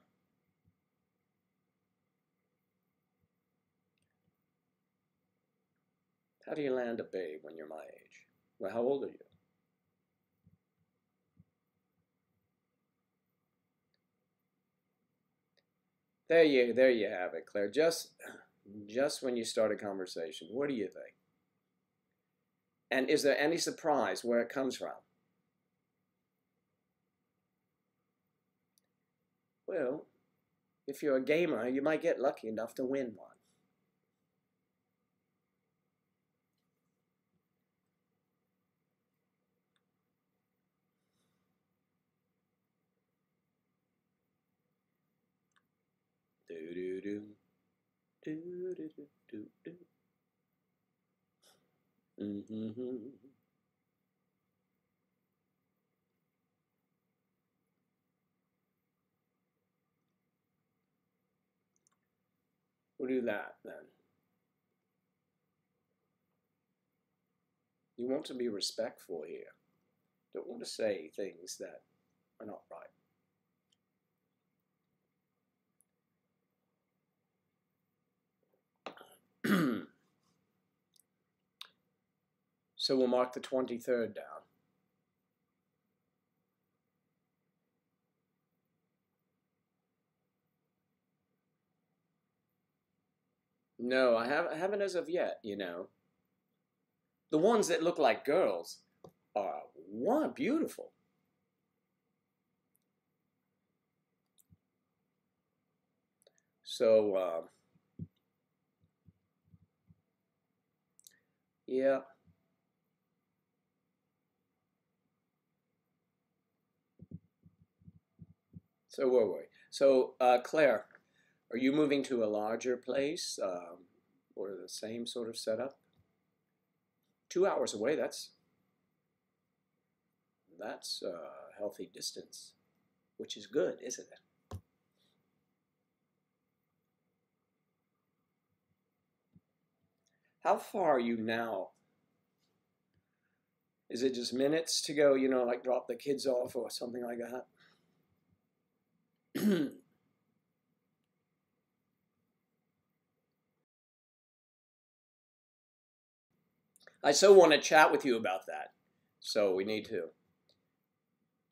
How do you land a babe when you're my age? Well, how old are you? There you have it, Claire. Just when you start a conversation, what do you think? And is there any surprise where it comes from? Well, if you're a gamer, you might get lucky enough to win one. Do do do do do do do do. Mm-hmm. We'll do that then. You want to be respectful here. Don't want to say things that are not right. So we'll mark the 23rd down. No, I haven't as of yet, you know. The ones that look like girls are beautiful. So, yeah. So where were we? So, Claire, are you moving to a larger place or the same sort of setup? 2 hours away, that's a healthy distance, which is good, isn't it? How far are you now? Is it just minutes to go, you know, like drop the kids off or something like that? I so want to chat with you about that. So we need to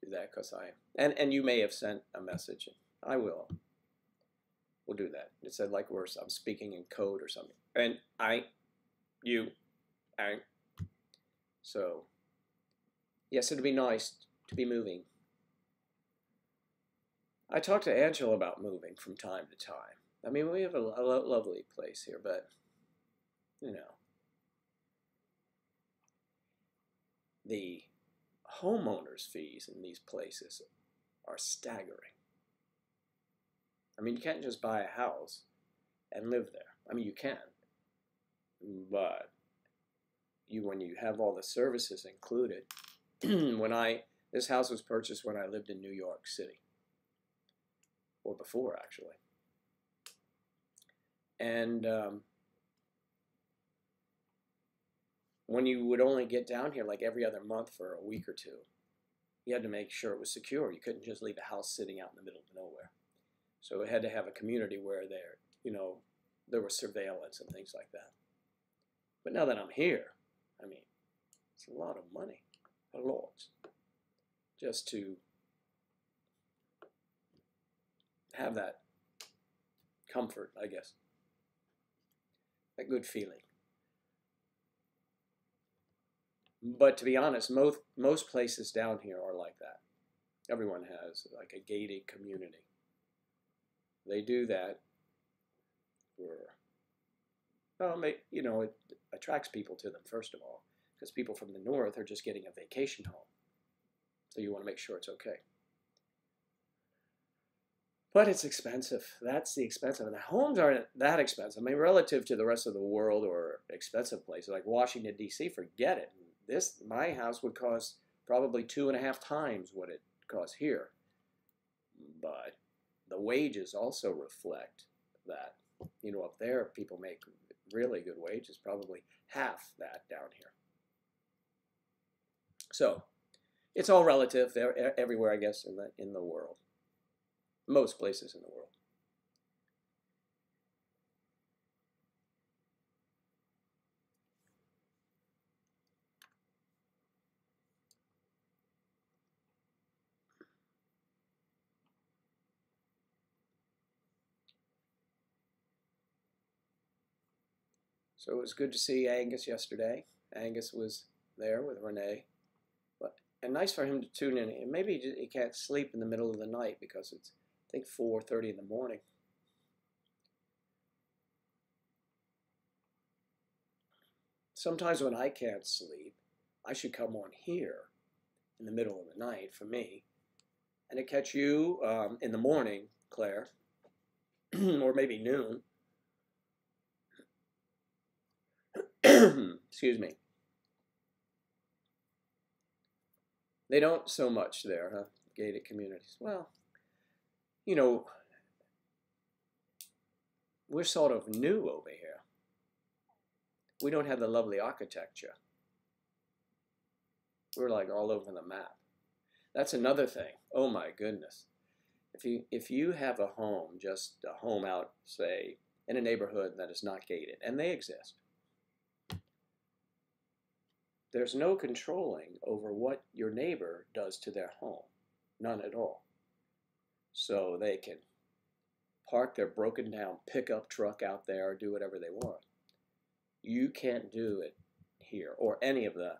do that because and you may have sent a message. I will. We'll do that. It said like I'm speaking in code or something. And you, so yes, it'd be nice to be moving. I talk to Angela about moving from time to time. I mean, we have a lovely place here, but you know, the homeowners fees in these places are staggering. I mean, you can't just buy a house and live there. I mean, you can, but when you have all the services included, this house was purchased when I lived in New York City, or before actually, and when you would only get down here like every other month for a week or two, you had to make sure it was secure. You couldn't just leave a house sitting out in the middle of nowhere. So it had to have a community where there was surveillance and things like that. But now that I'm here, I mean, it's a lot of money, a lot, just to have that comfort, I guess, that good feeling. But to be honest, most places down here are like that. Everyone has like a gated community. They do that for, well, you know, it attracts people to them, first of all, because people from the north are just getting a vacation home. So you want to make sure it's okay. But it's expensive. That's the expensive. And the homes aren't that expensive. I mean, relative to the rest of the world or expensive places like Washington, D.C., forget it. My house would cost probably 2.5 times what it costs here. But the wages also reflect that. You know, up there, people make really good wages, probably half that down here. So it's all relative everywhere, I guess, in the world. Most places in the world. So it was good to see Angus yesterday. Angus was there with Renee. And nice for him to tune in. And maybe he can't sleep in the middle of the night because it's, I think, 4:30 in the morning. Sometimes when I can't sleep, I should come on here in the middle of the night for me, and to catch you in the morning, Claire, or maybe noon. Excuse me. They don't so much there, huh? Gated communities. Well, you know, we're sort of new over here. We don't have the lovely architecture. We're like all over the map. That's another thing. Oh my goodness. If you have a home, just a home out, say, in a neighborhood that is not gated, and they exist, there's no controlling over what your neighbor does to their home. None at all. So they can park their broken down pickup truck out there or do whatever they want. You can't do it here or any of the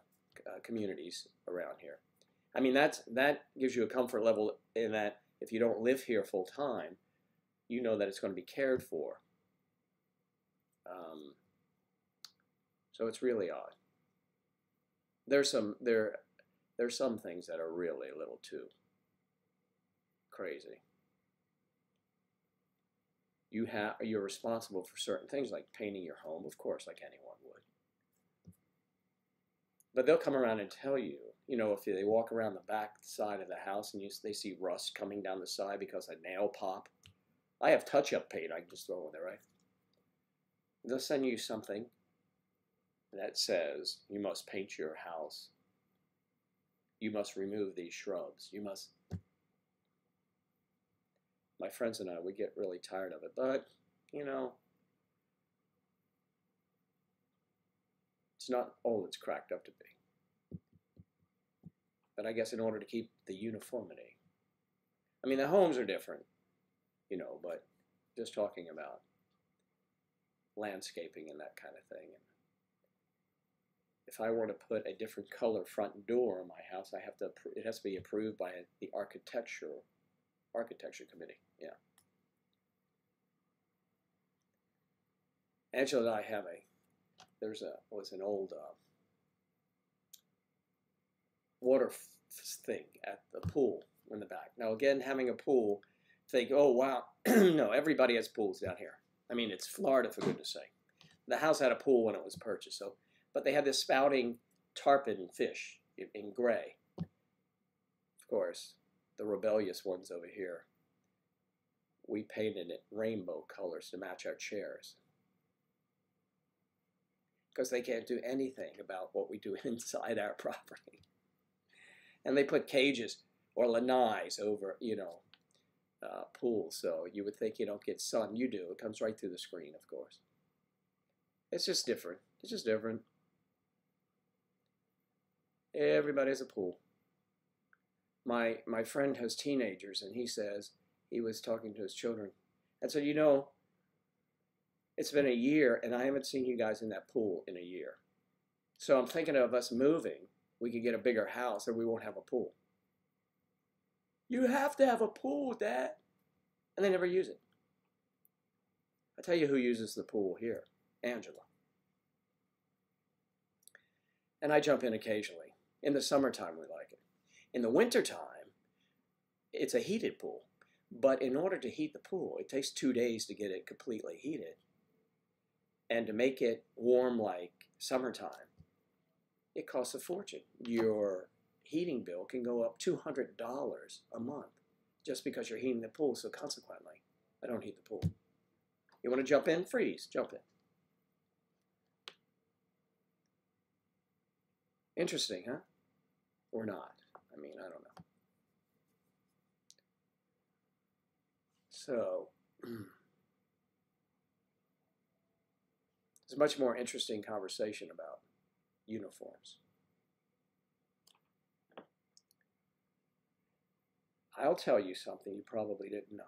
communities around here. I mean, that gives you a comfort level in that if you don't live here full time, you know that it's going to be cared for. So it's really odd. There's some things that are really a little too crazy. You're responsible for certain things like painting your home, of course, like anyone would. But they'll come around and tell you, you know, if they walk around the back side of the house and they see rust coming down the side because a nail pop. I have touch-up paint I can just throw in there, right? They'll send you something that says you must paint your house. You must remove these shrubs. You must. My friends and I, we get really tired of it, but, you know, it's not all it's cracked up to be. But I guess in order to keep the uniformity. I mean, the homes are different, you know, but just talking about landscaping and that kind of thing. And if I were to put a different color front door on my house, it has to be approved by the architecture committee. Yeah. Angela and I have was an old water thing at the pool in the back. Now again, having a pool, think, oh wow, no, everybody has pools down here. I mean, it's Florida for goodness sake. The house had a pool when it was purchased, but they had this spouting tarpon fish in gray. Of course, the rebellious ones over here, we painted it rainbow colors to match our chairs. Because they can't do anything about what we do inside our property. And they put cages or lanais over, you know, pools. So you would think you don't get sun. You do. It comes right through the screen, of course. It's just different. It's just different. Everybody has a pool. My friend has teenagers, and he says he was talking to his children and said, it's been a year and I haven't seen you guys in that pool in a year. So I'm thinking of us moving. We could get a bigger house or we won't have a pool. You have to have a pool, Dad. And they never use it. I tell you who uses the pool here, Angela. And I jump in occasionally. In the summertime, we like it. In the wintertime, it's a heated pool. But in order to heat the pool, it takes 2 days to get it completely heated. And to make it warm like summertime, it costs a fortune. Your heating bill can go up $200 a month just because you're heating the pool. So consequently, I don't heat the pool. You want to jump in? Freeze. Jump in. Interesting, huh? Or not? I mean, I don't know. So, it's a much more interesting conversation about uniforms. I'll tell you something you probably didn't know.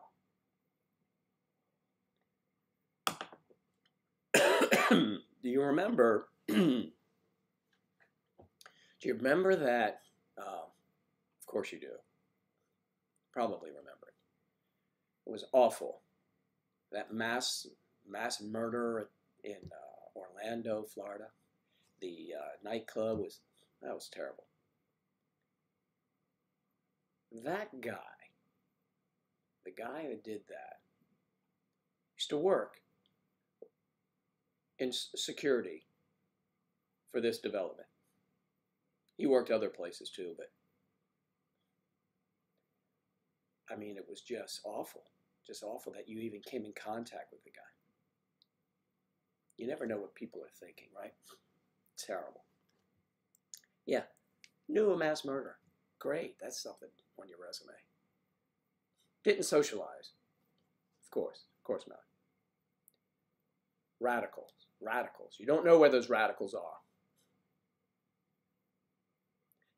Do you remember? Do you remember that? Of course you do. Probably remember it. It was awful. That mass murder in Orlando, Florida. The nightclub that was terrible. That guy, the guy that did that, used to work in security for this development. He worked other places too, but I mean, it was just awful that you even came in contact with the guy. You never know what people are thinking, right? Terrible. Yeah, knew a mass murder. Great, that's something on your resume. Didn't socialize. Of course not. Radicals. You don't know where those radicals are.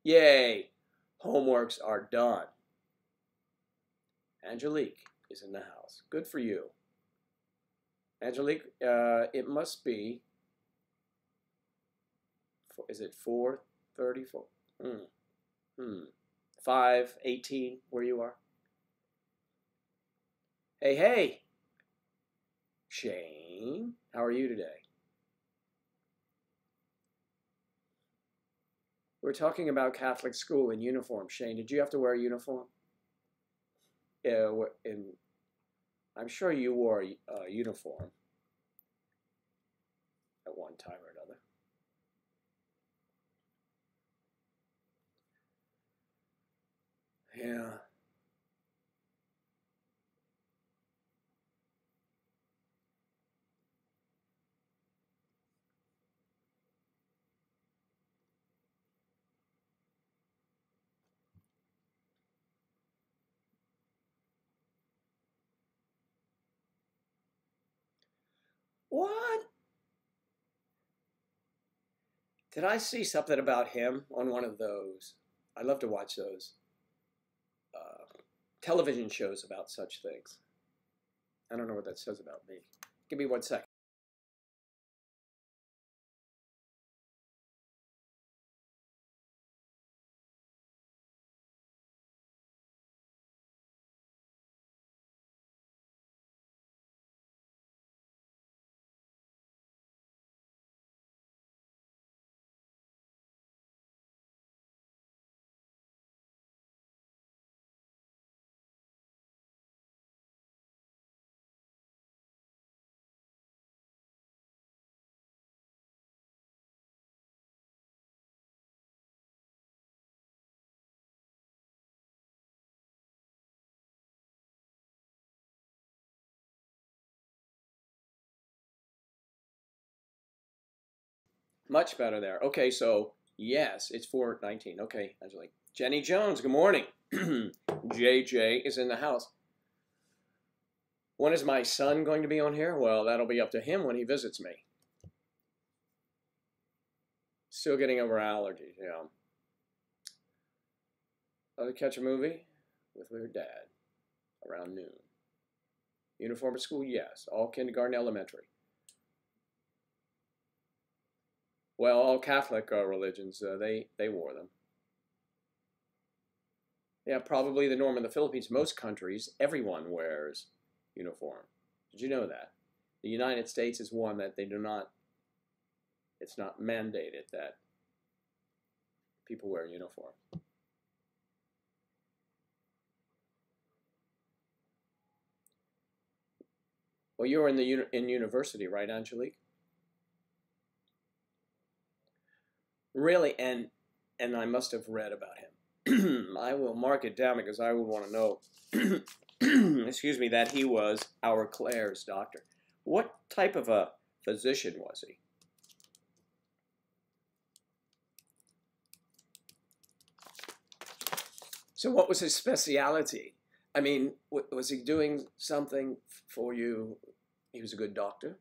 Yay, homeworks are done. Angelique is in the house. Good for you. Angelique, it must be, is it 4:34? 5:18 where you are? Hey. Shane, how are you today? We're talking about Catholic school and uniform. Shane, did you have to wear a uniform? I'm sure you wore a uniform at one time or another. Yeah. What? Did I see something about him on one of those? I love to watch those television shows about such things. I don't know what that says about me. Give me 1 second. Much better there. Okay, so yes, it's 4:19. Okay, Angelique. Jenny Jones, good morning. JJ is in the house. When is my son going to be on here? Well, that'll be up to him when he visits me. Still getting over allergies, yeah. To catch a movie with her dad. around noon. Uniform at school? Yes. All kindergarten, elementary. Well, all Catholic religions, they wore them. Yeah, probably the norm in the Philippines. Most countries, everyone wears uniform. Did you know that? The United States is one that they do not, it's not mandated that people wear uniform. Well, you're in in university, right, Angelique? Really, and I must have read about him. I will mark it down because I would want to know, excuse me, that he was our Claire's doctor. What type of a physician was he? So what was his speciality? I mean, was he doing something for you? He was a good doctor?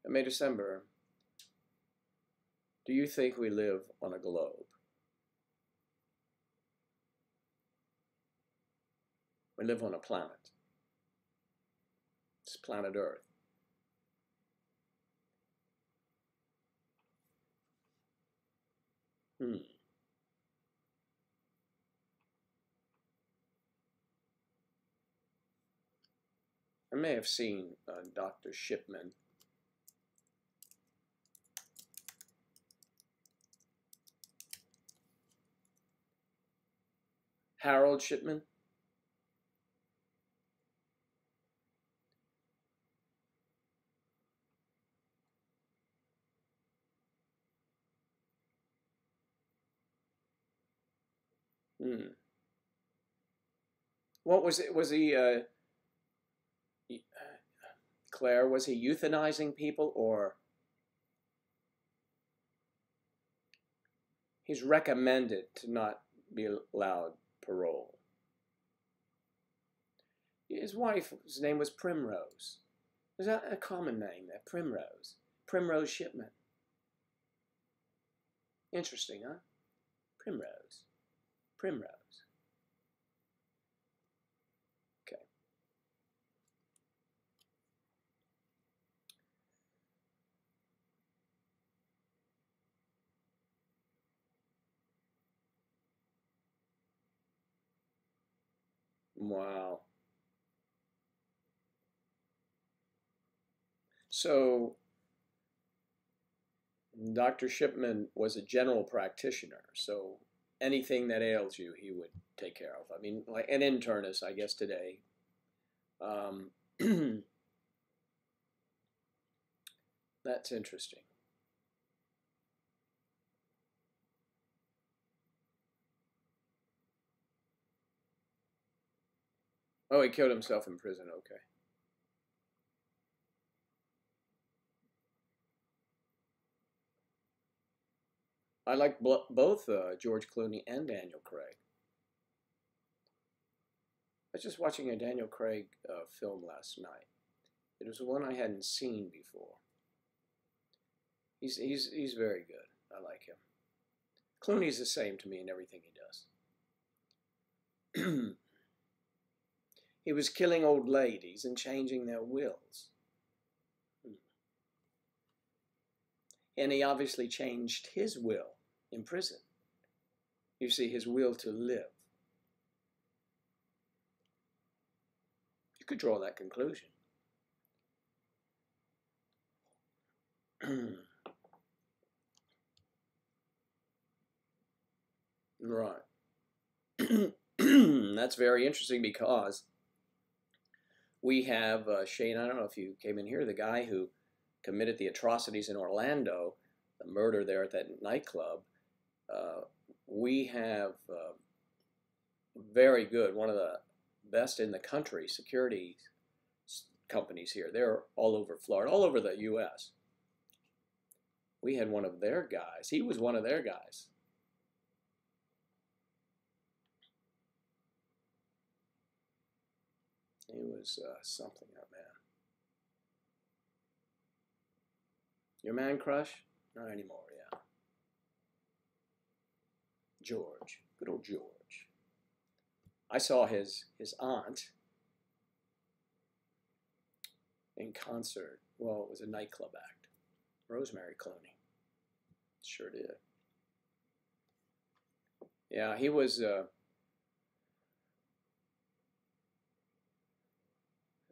May December, do you think we live on a globe? We live on a planet. It's planet Earth. I may have seen Dr. Shipman. Harold Shipman? What was it? Was he, Claire, was he euthanizing people, or he's recommended to not be allowed parole? His wife's name was Primrose. Is that a common name, that Primrose? Primrose Shipman. Interesting, huh? Primrose. Primrose. Okay. Wow. So Dr. Shipman was a general practitioner, so anything that ails you, he would take care of. I mean, like an internist, I guess, today. That's interesting. Oh, he killed himself in prison. Okay. I like both George Clooney and Daniel Craig. I was just watching a Daniel Craig film last night. It was one I hadn't seen before. He's very good. I like him. Clooney's the same to me in everything he does. He was killing old ladies and changing their wills. And he obviously changed his will in prison. You see, his will to live. You could draw that conclusion. Right. That's very interesting because we have Shane, I don't know if you came in here, the guy who committed the atrocities in Orlando, the murder there at that nightclub. We have very good, one of the best in the country, security companies here. They're all over Florida, all over the U.S. We had one of their guys. He was one of their guys. He was something, that man. Your man crush? Not anymore, yeah. George. Good old George. I saw his aunt in concert. Well, it was a nightclub act. Rosemary Clooney. Sure did. Yeah, he was, I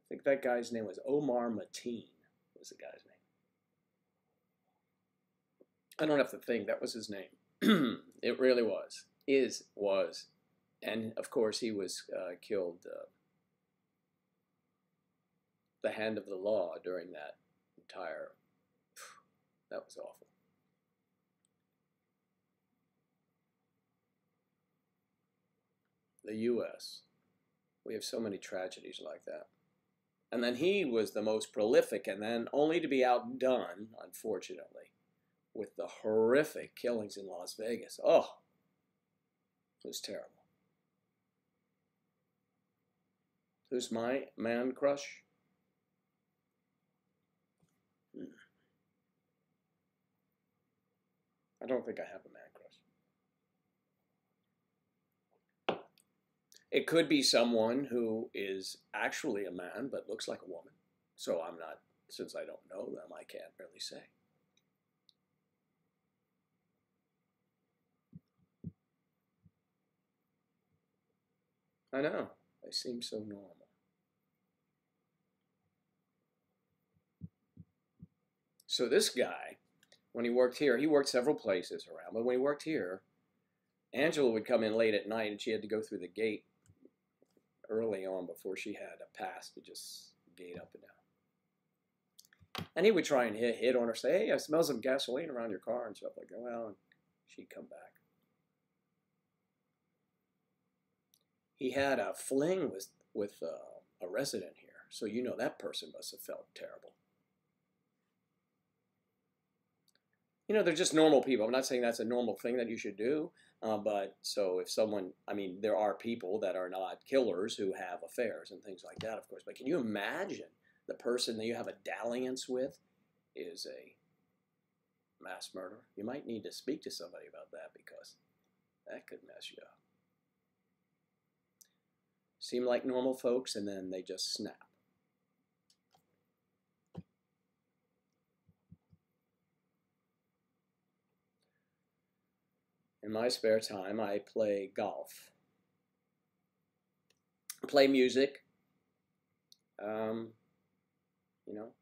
think that guy's name was Omar Mateen, was the guy's name. I don't have to think, that was his name. It really was. Was. And, of course, he was killed the hand of the law during that entire, that was awful. The U.S. We have so many tragedies like that. And then he was the most prolific, and then only to be outdone, unfortunately, with the horrific killings in Las Vegas. Oh, it was terrible. Who's my man crush? I don't think I have a man crush. It could be someone who is actually a man but looks like a woman. So I'm not, since I don't know them, I can't really say. I know, they seem so normal. So this guy, when he worked here, he worked several places around, but when he worked here, Angela would come in late at night and she had to go through the gate early on before she had a pass to just gate up and down. And he would try and hit on her, say, hey, I smell some gasoline around your car and stuff like that. Well, and she'd come back. He had a fling with a resident here, so you know that person must have felt terrible. You know, they're just normal people. I'm not saying that's a normal thing that you should do, but so if someone, I mean, there are people that are not killers who have affairs and things like that, of course. But can you imagine the person that you have a dalliance with is a mass murderer? You might need to speak to somebody about that because that could mess you up. Seem like normal folks, and then they just snap. In my spare time, I play golf, play music, you know,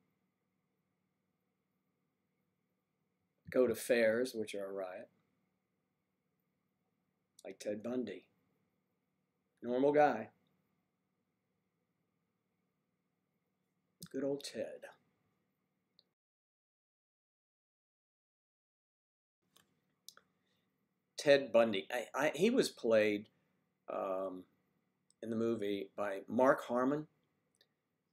go to fairs, which are a riot, like Ted Bundy. Normal guy. Good old Ted. Ted Bundy. He was played in the movie by Mark Harmon.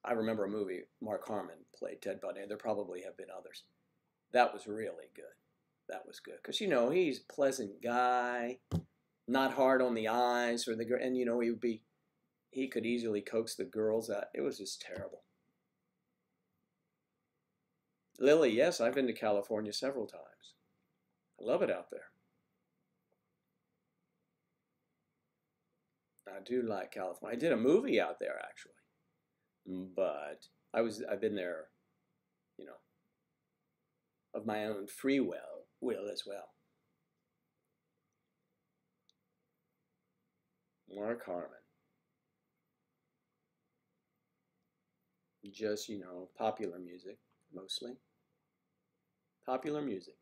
I remember a movie Mark Harmon played Ted Bundy, and there probably have been others. That was really good. That was good because you know he's a pleasant guy, not hard on the eyes or the and you know he could easily coax the girls out. It was just terrible. Lily, yes, I've been to California several times. I love it out there. I do like California. I did a movie out there actually, but I've been there, you know, of my own free will as well. Mark Harmon. Just, you know, popular music mostly. Popular music.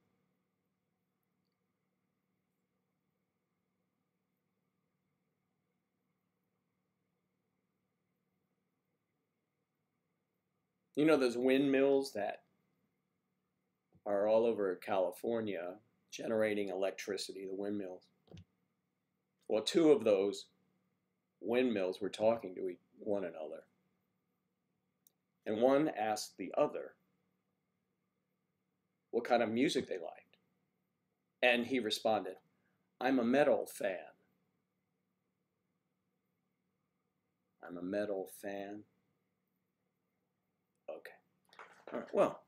You know those windmills that are all over California generating electricity, the windmills? Well, two of those windmills were talking to one another. And one asked the other what kind of music they liked. And he responded, I'm a metal fan. I'm a metal fan. Okay. All right. Well,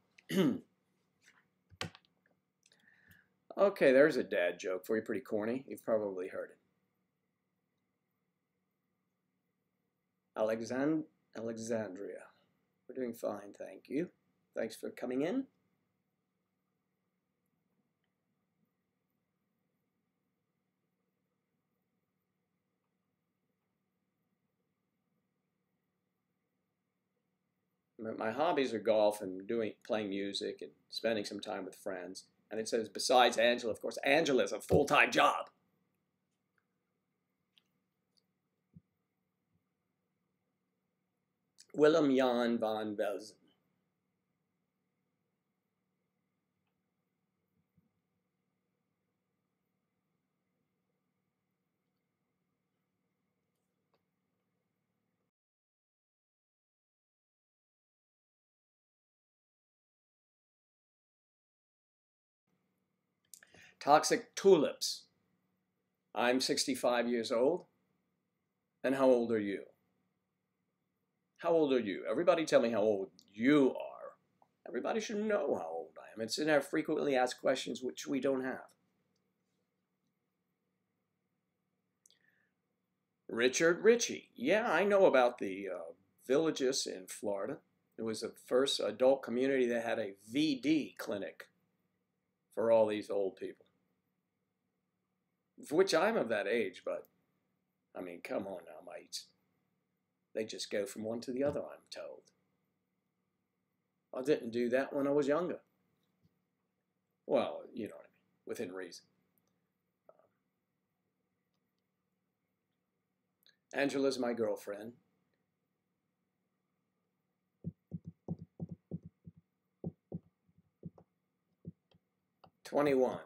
Okay, there's a dad joke for you, pretty corny. You've probably heard it. Alexandria. We're doing fine, thank you. Thanks for coming in. My hobbies are golf and playing music and spending some time with friends. And it says, besides Angela, of course, Angela's a full-time job. Willem Jan van Velzen. Toxic tulips. I'm 65 years old. And how old are you? How old are you? Everybody tell me how old you are. Everybody should know how old I am. It's in our frequently asked questions, which we don't have. Richard Ritchie. Yeah, I know about the villages in Florida. It was the first adult community that had a VD clinic for all these old people. For which I'm of that age, but I mean, come on now, mates. They just go from one to the other, I'm told. I didn't do that when I was younger. Well, you know what I mean, within reason. Angela's my girlfriend. "21,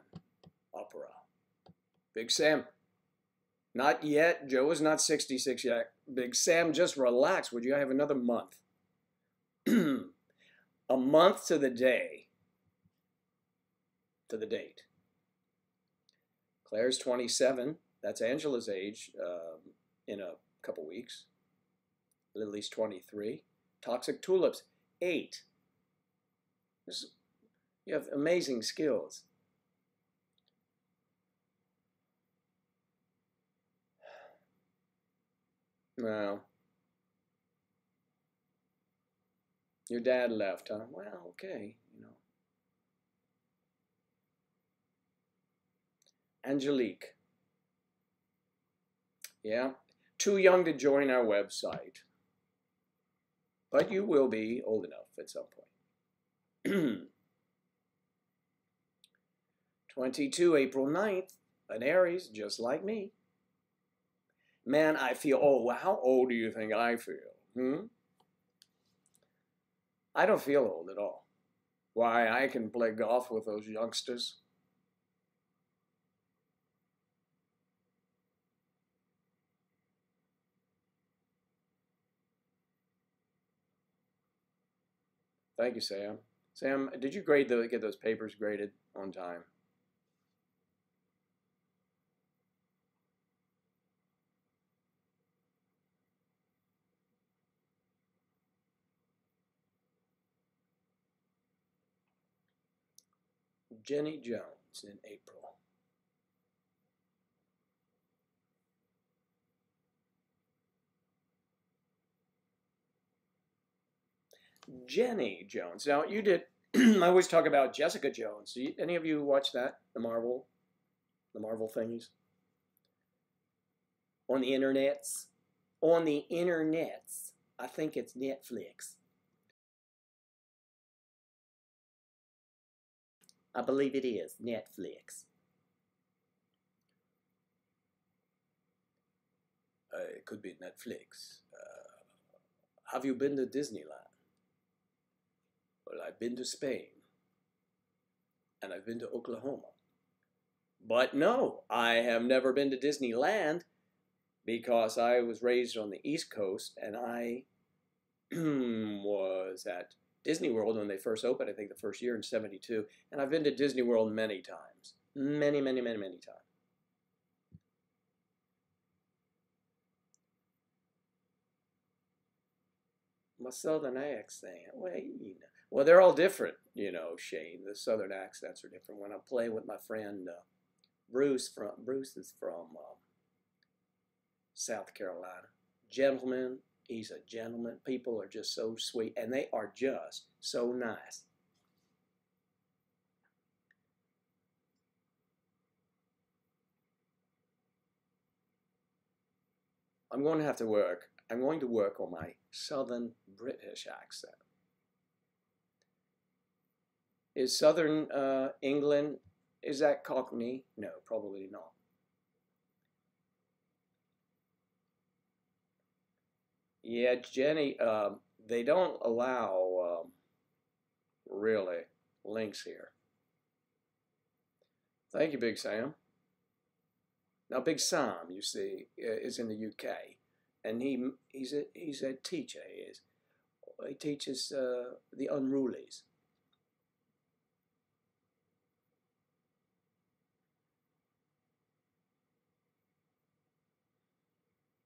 opera. Big Sam. Not yet. Joe is not 66 yet. Big Sam, just relax. Would you have another month? A month to the day. To the date. Claire's 27. That's Angela's age in a couple weeks. Lily's 23. Toxic tulips, 8. You have amazing skills. No. Your dad left, huh? Well, okay, you know. Angelique. Yeah. Too young to join our website. But you will be old enough at some point. 22, April 9th. An Aries, just like me. Man, I feel old. How old do you think I feel? I don't feel old at all. Why, I can play golf with those youngsters. Thank you, Sam. Sam, did you get those papers graded on time? Jenny Jones in April. Jenny Jones. Now, you did, I always talk about Jessica Jones. Any of you watch that? The Marvel thingies? On the internets? On the internets. I think it's Netflix. I believe it is Netflix. It could be Netflix. Have you been to Disneyland? Well, I've been to Spain. And I've been to Oklahoma. But no, I have never been to Disneyland because I was raised on the East Coast and I was at Disney World when they first opened, I think the first year in '72. And I've been to Disney World many times. Many, many, many, many times. My southern accent. Well, you know. Well, they're all different, you know, Shane. The Southern accents are different. When I'm playing with my friend Bruce is from South Carolina. Gentleman, he's a gentleman. People are just so sweet, and they are just so nice. I'm going to have to work. I'm going to work on my Southern British accent. Is Southern England, is that Cockney? No, probably not. Yeah, Jenny, they don't allow really links here. Thank you, Big Sam. Now, Big Sam, you see, is in the UK, and he's a teacher. He teaches the unrulies.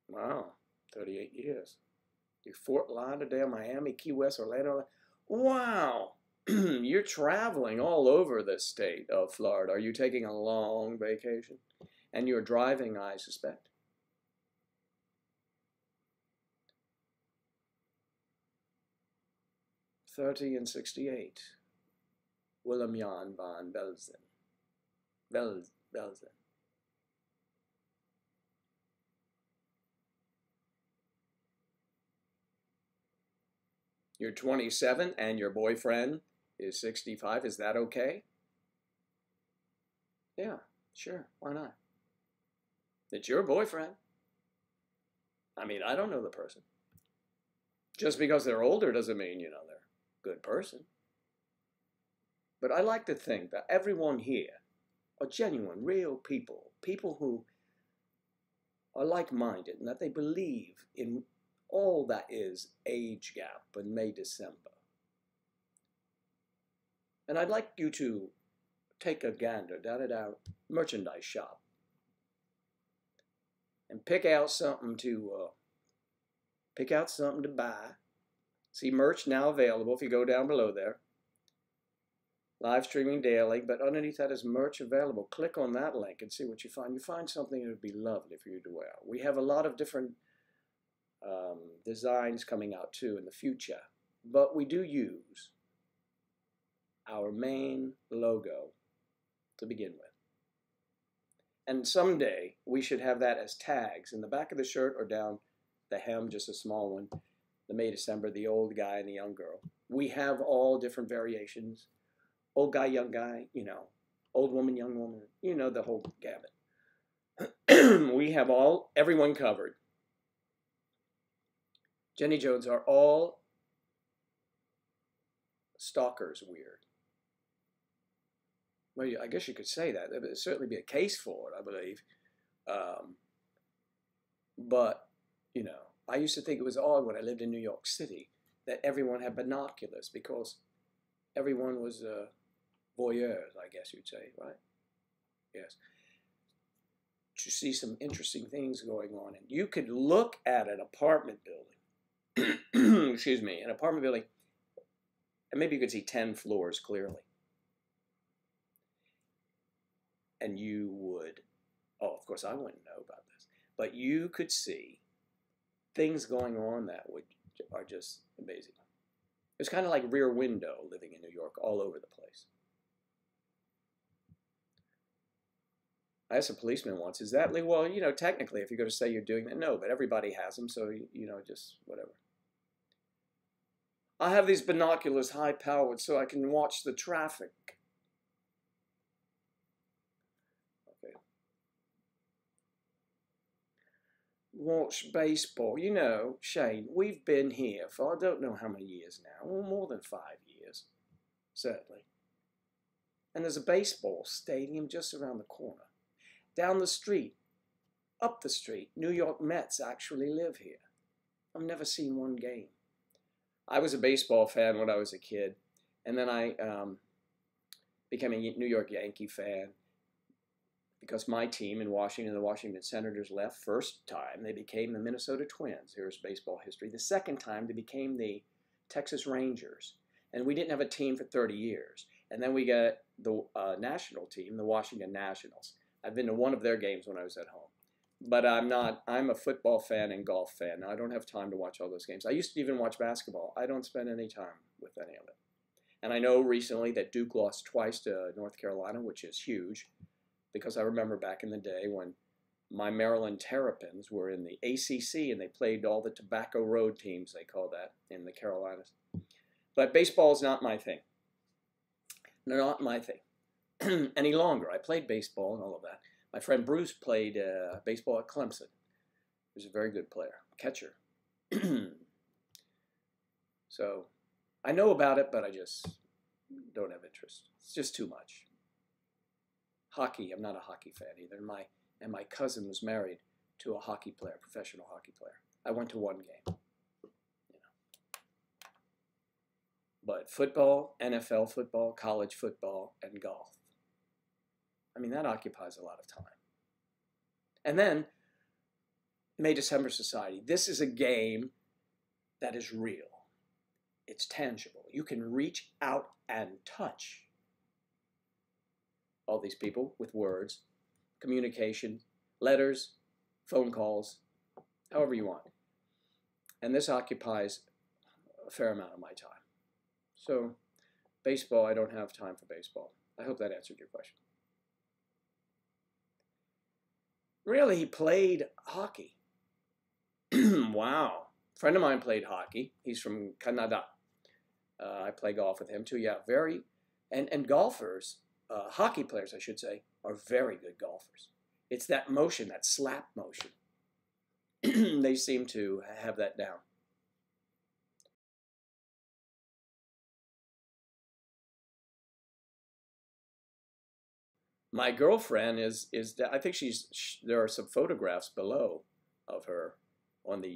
Wow, 38 years. You Fort Lauderdale, Miami, Key West, Orlando. Wow, you're traveling all over the state of Florida. Are you taking a long vacation? And you're driving, I suspect. '30 and '68. Willem Jan van Velzen. Velzen. You're 27 and your boyfriend is 65. Is that okay? Yeah, sure. Why not? It's your boyfriend. I mean, I don't know the person. Just because they're older doesn't mean, you know, they're a good person. But I like to think that everyone here are genuine, real people. People who are like-minded and that they believe in all that is age gap and May, December. And I'd like you to take a gander down at our merchandise shop and pick out something to buy. See merch now available if you go down below there. Live streaming daily, but underneath that is merch available. Click on that link and see what you find. You find something that would be lovely for you to wear. We have a lot of different designs coming out too in the future, but we do use our main logo to begin with. And someday we should have that as tags in the back of the shirt or down the hem, just a small one. The May, December, the old guy and the young girl. We have all different variations. Old guy, young guy, you know, old woman, young woman, you know, the whole gamut. We have everyone covered. Jenny Jones, are all stalkers weird? Well, I guess you could say that. There would certainly be a case for it, I believe. But, you know, I used to think it was odd when I lived in New York City that everyone had binoculars because everyone was voyeurs, I guess you'd say, right? Yes. To see some interesting things going on. And you could look at an apartment building, excuse me, an apartment building, and maybe you could see 10 floors clearly. And you would, oh, of course I wouldn't know about this, but you could see things going on that are just amazing. It's kind of like Rear Window living in New York, all over the place. I asked a policeman once, is that legal? Well, you know, technically, if you're going to say you're doing that, no, but everybody has them, so, you know, just whatever. I have these binoculars high-powered so I can watch the traffic. Okay. Watch baseball. You know, Shane, we've been here for I don't know how many years now, well, more than 5 years, certainly. And there's a baseball stadium just around the corner. Down the street, up the street, New York Mets actually live here. I've never seen one game. I was a baseball fan when I was a kid, and then I became a New York Yankee fan because my team in Washington, the Washington Senators, left. First time, they became the Minnesota Twins. Here's baseball history. The second time, they became the Texas Rangers. And we didn't have a team for 30 years. And then we got the national team, the Washington Nationals. I've been to one of their games when I was at home. But I'm a football fan and golf fan. Now, I don't have time to watch all those games. I used to even watch basketball. I don't spend any time with any of it. And I know recently that Duke lost twice to North Carolina, which is huge, because I remember back in the day when my Maryland Terrapins were in the ACC and they played all the Tobacco Road teams, they call that, in the Carolinas. But baseball is not my thing. Not my thing any longer. I played baseball and all of that. My friend Bruce played baseball at Clemson. He was a very good player, catcher. So I know about it, but I just don't have interest. It's just too much. Hockey, I'm not a hockey fan either. And my cousin was married to a hockey player, professional hockey player. I went to one game. But football, NFL football, college football, and golf. I mean, that occupies a lot of time. And then, May-December Society. This is a game that is real. It's tangible. You can reach out and touch all these people with words, communication, letters, phone calls, however you want. And this occupies a fair amount of my time. So, baseball, I don't have time for baseball. I hope that answered your question. Really, he played hockey. Wow. A friend of mine played hockey. He's from Canada. I play golf with him too. Yeah, and golfers, hockey players, I should say, are very good golfers. It's that motion, that slap motion. They seem to have that down. My girlfriend is I think there are some photographs below of her on the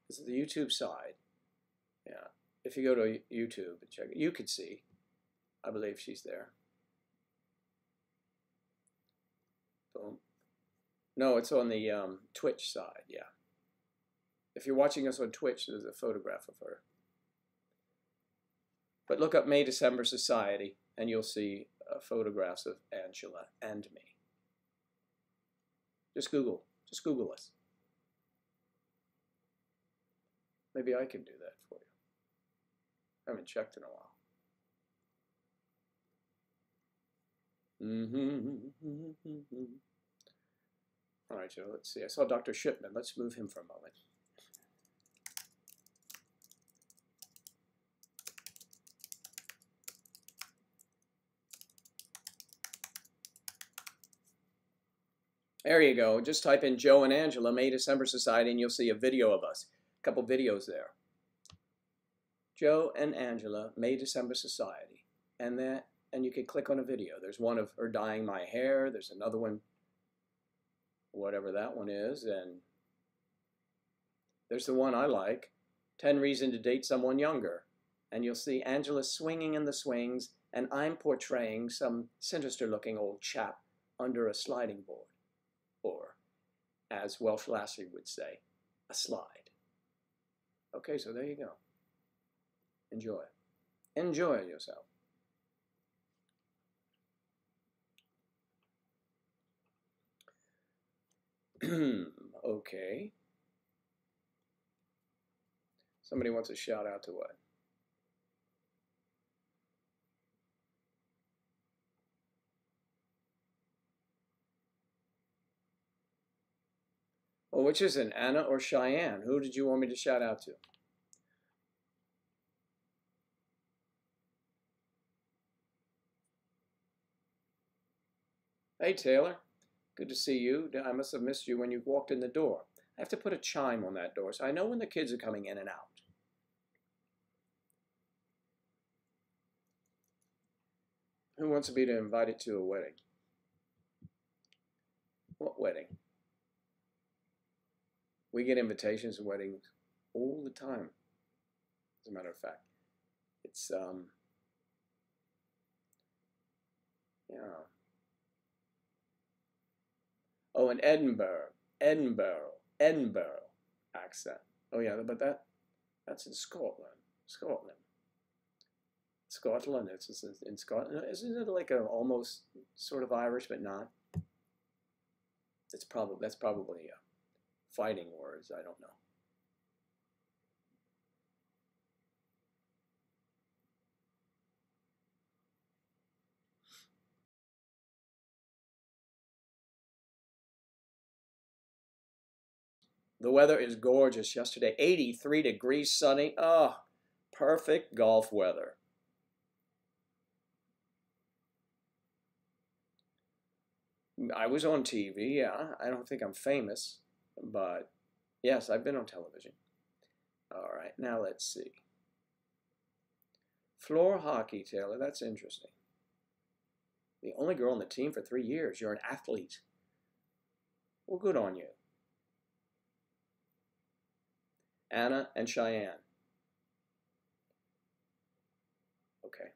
is it the YouTube side? Yeah. If you go to YouTube and check it, you could see. I believe she's there. Boom. No, it's on the Twitch side, yeah. If you're watching us on Twitch, there's a photograph of her. But look up May-December Society, and you'll see photographs of Angela and me. Just Google us. Maybe I can do that for you. I haven't checked in a while. All right, Joe, let's see. I saw Dr. Shipman. Let's move him for a moment. There you go. Just type in Joe and Angela, May-December Society, and you'll see a video of us. A couple videos there. Joe and Angela, May-December Society. And you can click on a video. There's one of her dyeing my hair. There's another one, whatever that one is. And there's the one I like, 10 Reasons to Date Someone Younger. And you'll see Angela swinging in the swings, and I'm portraying some sinister-looking old chap under a sliding board. Or, as Welsh Lassie would say, a slide. Okay, so there you go. Enjoy. Enjoy yourself. Okay. Somebody wants a shout out to what? Well, which is it, Anna or Cheyenne? Who did you want me to shout out to? Hey, Taylor. Good to see you. I must have missed you when you walked in the door. I have to put a chime on that door so I know when the kids are coming in and out. Who wants to be invited to a wedding? What wedding? We get invitations to weddings all the time, as a matter of fact. It's, yeah. Oh, and Edinburgh accent. Oh yeah, but that's in Scotland. Scotland. It's in Scotland. Isn't it like a almost sort of Irish, but not? That's probably fighting words. I don't know. The weather is gorgeous yesterday. 83 degrees, sunny. Oh, perfect golf weather. I was on TV, yeah. I don't think I'm famous, but yes, I've been on television. All right, now let's see. Floor hockey, Taylor. That's interesting. The only girl on the team for 3 years. You're an athlete. Well, good on you. Anna and Cheyenne. Okay.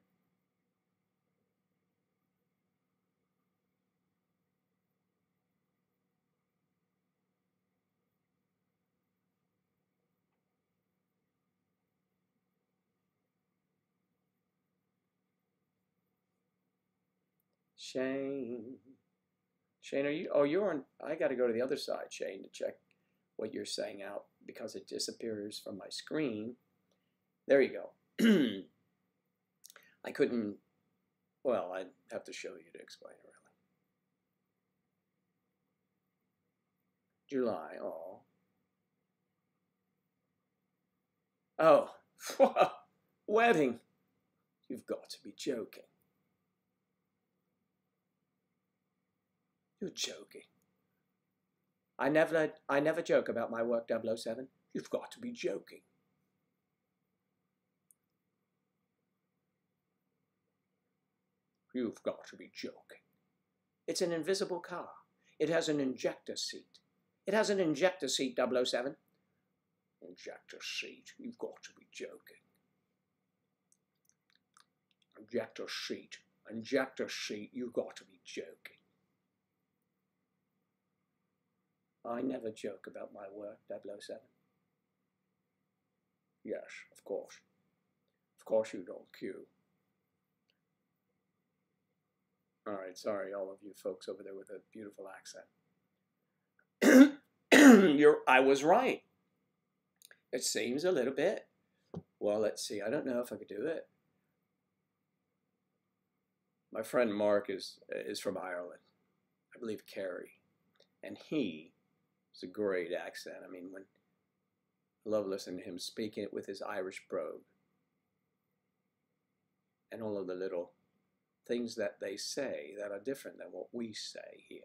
Shane. Shane, are you? Oh, you're on. I got to go to the other side, Shane, to check what you're saying out because it disappears from my screen. There you go. I couldn't. Well, I'd have to show you to explain it, really. July. Oh. Oh. Wedding. You've got to be joking. You're joking. I never joke about my work, 007. You've got to be joking. You've got to be joking. It's an invisible car. It has an injector seat. It has an injector seat, 007. Injector seat. You've got to be joking. Injector seat. Injector seat. You've got to be joking. I never joke about my work, 007. Yes, of course. Of course you don't, Q. All right, sorry, all of you folks over there with a beautiful accent. I was right. It seems a little bit. Well, let's see. I don't know if I could do it. My friend Mark is from Ireland. I believe Kerry. And he has a great accent. I mean, I love listening to him speaking it with his Irish brogue. And all of the little things that they say that are different than what we say here.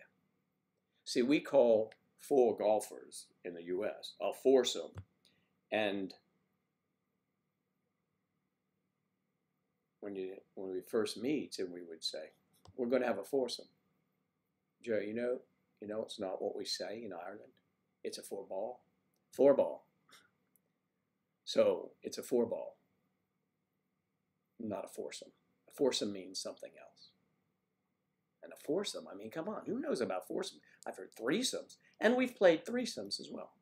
See, we call 4 golfers in the U.S. a foursome. And when we first meet, and we would say, we're going to have a foursome. Joe, you know it's not what we say in Ireland. It's a 4-ball. 4-ball. So it's a 4-ball, not a foursome. A foursome means something else. And a foursome, I mean, come on, who knows about foursome? I've heard threesomes, and we've played threesomes as well.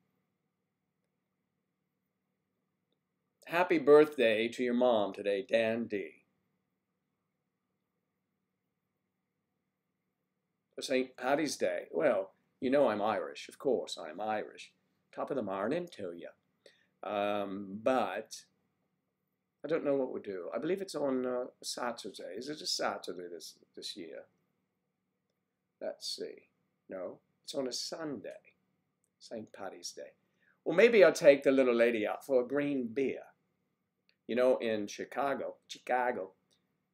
Happy birthday to your mom today, Dan D. St. Paddy's Day. Well, you know I'm Irish, of course, I'm Irish. Top of the morning to you. But I don't know what we'll do. I believe it's on Saturday. Is it a Saturday this year? Let's see. No, it's on a Sunday. St. Paddy's Day. Well, maybe I'll take the little lady out for a green beer. You know, in Chicago,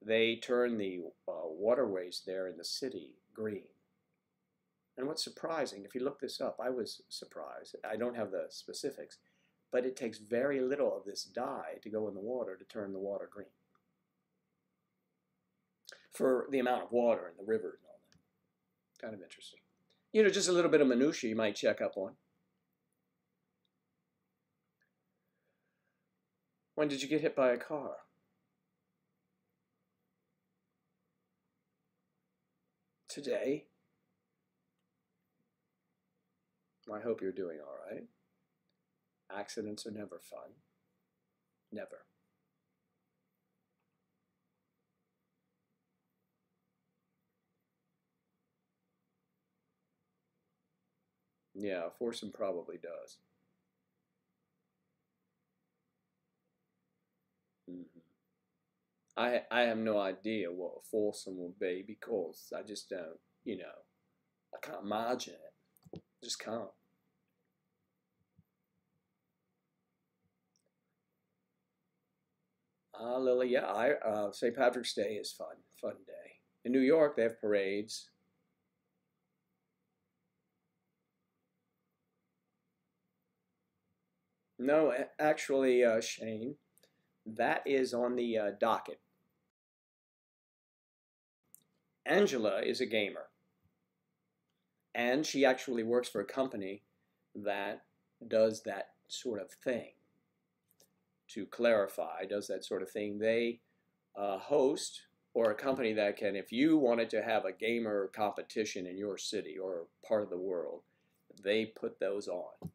they turn the waterways there in the city green. And what's surprising, if you look this up, I was surprised. I don't have the specifics, but it takes very little of this dye to go in the water to turn the water green. For the amount of water in the river and all that. Kind of interesting. You know, just a little bit of minutia you might check up on. When did you get hit by a car? Today. I hope you're doing all right. Accidents are never fun. Never. Yeah, a foursome probably does. Mhm. I have no idea what a foursome will be because I just don't, I can't imagine it. Just can't. Lily, yeah, St. Patrick's Day is fun day. In New York, they have parades. No, actually, Shane, that is on the docket. Angela is a gamer, and she actually works for a company that does that sort of thing. To clarify, does that sort of thing. They host, or a company that can, if you wanted to have a gamer competition in your city or part of the world, they put those on.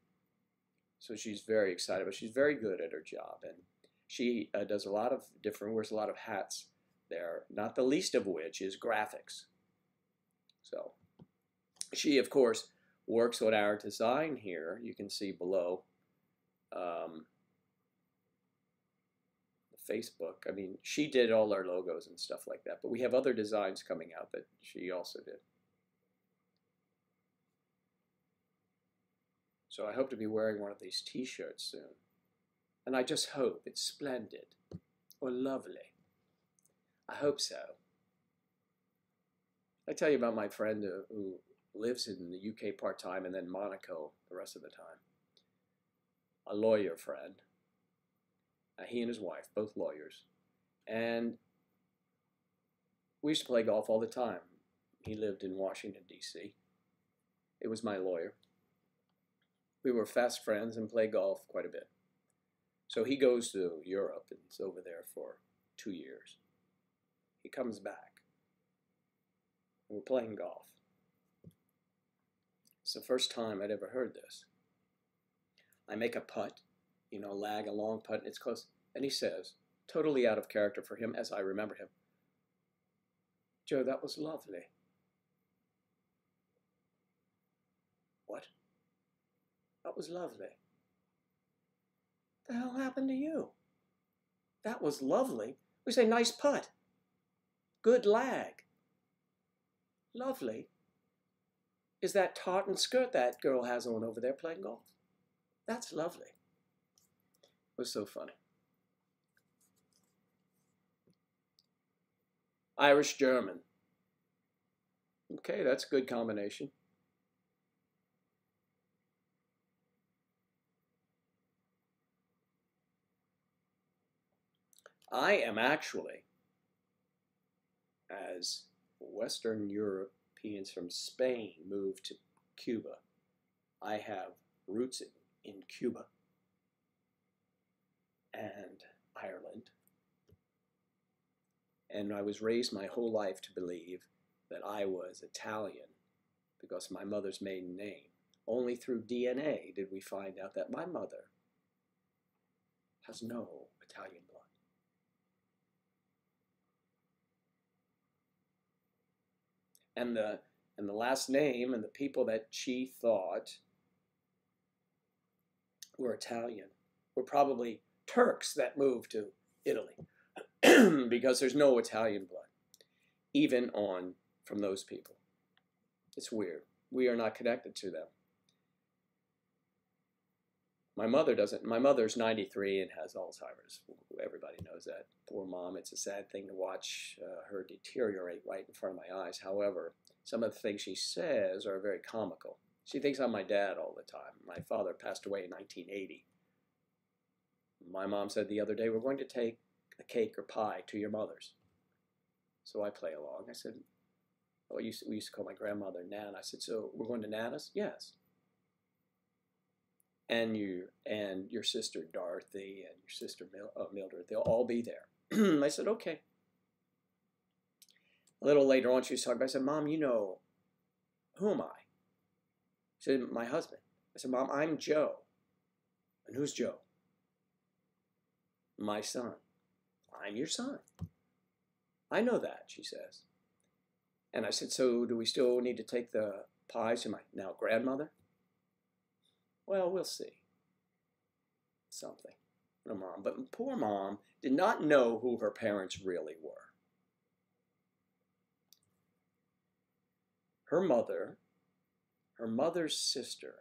So she's very excited, but she's very good at her job, and she does a lot of different, wears a lot of hats there, not the least of which is graphics. So she, of course, works on our design here. You can see below um, Facebook. I mean, she did all our logos and stuff like that, but we have other designs coming out that she also did. So I hope to be wearing one of these t-shirts soon. And I just hope it's splendid or lovely. I hope so. I tell you about my friend who lives in the UK part-time and then Monaco the rest of the time. A lawyer friend. He and his wife, both lawyers. And we used to play golf all the time. He lived in Washington, D.C. It was my lawyer. We were fast friends and play golf quite a bit. So he goes to Europe and is over there for 2 years. He comes back. And we're playing golf. It's the first time I'd ever heard this. I make a putt, lag a long putt, and it's close. And he says, totally out of character for him as I remember him, "Joe, that was lovely." What? That was lovely. The hell happened to you? That was lovely. We say nice putt. Good lag. Lovely. Is that tartan skirt that girl has on over there playing golf? That's lovely. It was so funny. Irish German. Okay, that's a good combination. I am actually, as Western Europeans from Spain moved to Cuba, I have roots in Cuba and Ireland. And I was raised my whole life to believe that I was Italian because my mother's maiden name. Only through DNA did we find out that my mother has no Italian blood. And the last name and the people that she thought were Italian were probably Turks that moved to Italy because there's no Italian blood, even from those people. It's weird. We are not connected to them. My mother doesn't. My mother's 93 and has Alzheimer's. Everybody knows that. Poor mom. It's a sad thing to watch her deteriorate right in front of my eyes. However, some of the things she says are very comical. She thinks I'm my dad all the time. My father passed away in 1980. My mom said the other day, "We're going to take a cake or pie to your mother's." So I play along. I said, "Oh, we used to call my grandmother Nan." I said, "So we're going to Nana's?" "Yes." And your sister Dorothy and your sister Mildred, they'll all be there. I said, "Okay." A little later on, she was talking about, I said, "Mom, who am I?" She said, "My husband." I said, "Mom, I'm Joe." "And who's Joe?" "My son." "I'm your son." "I know that," she says. And I said, "So do we still need to take the pies to my now grandmother?" Well, we'll see. Something. Her mom. But poor mom did not know who her parents really were. Her mother's sister,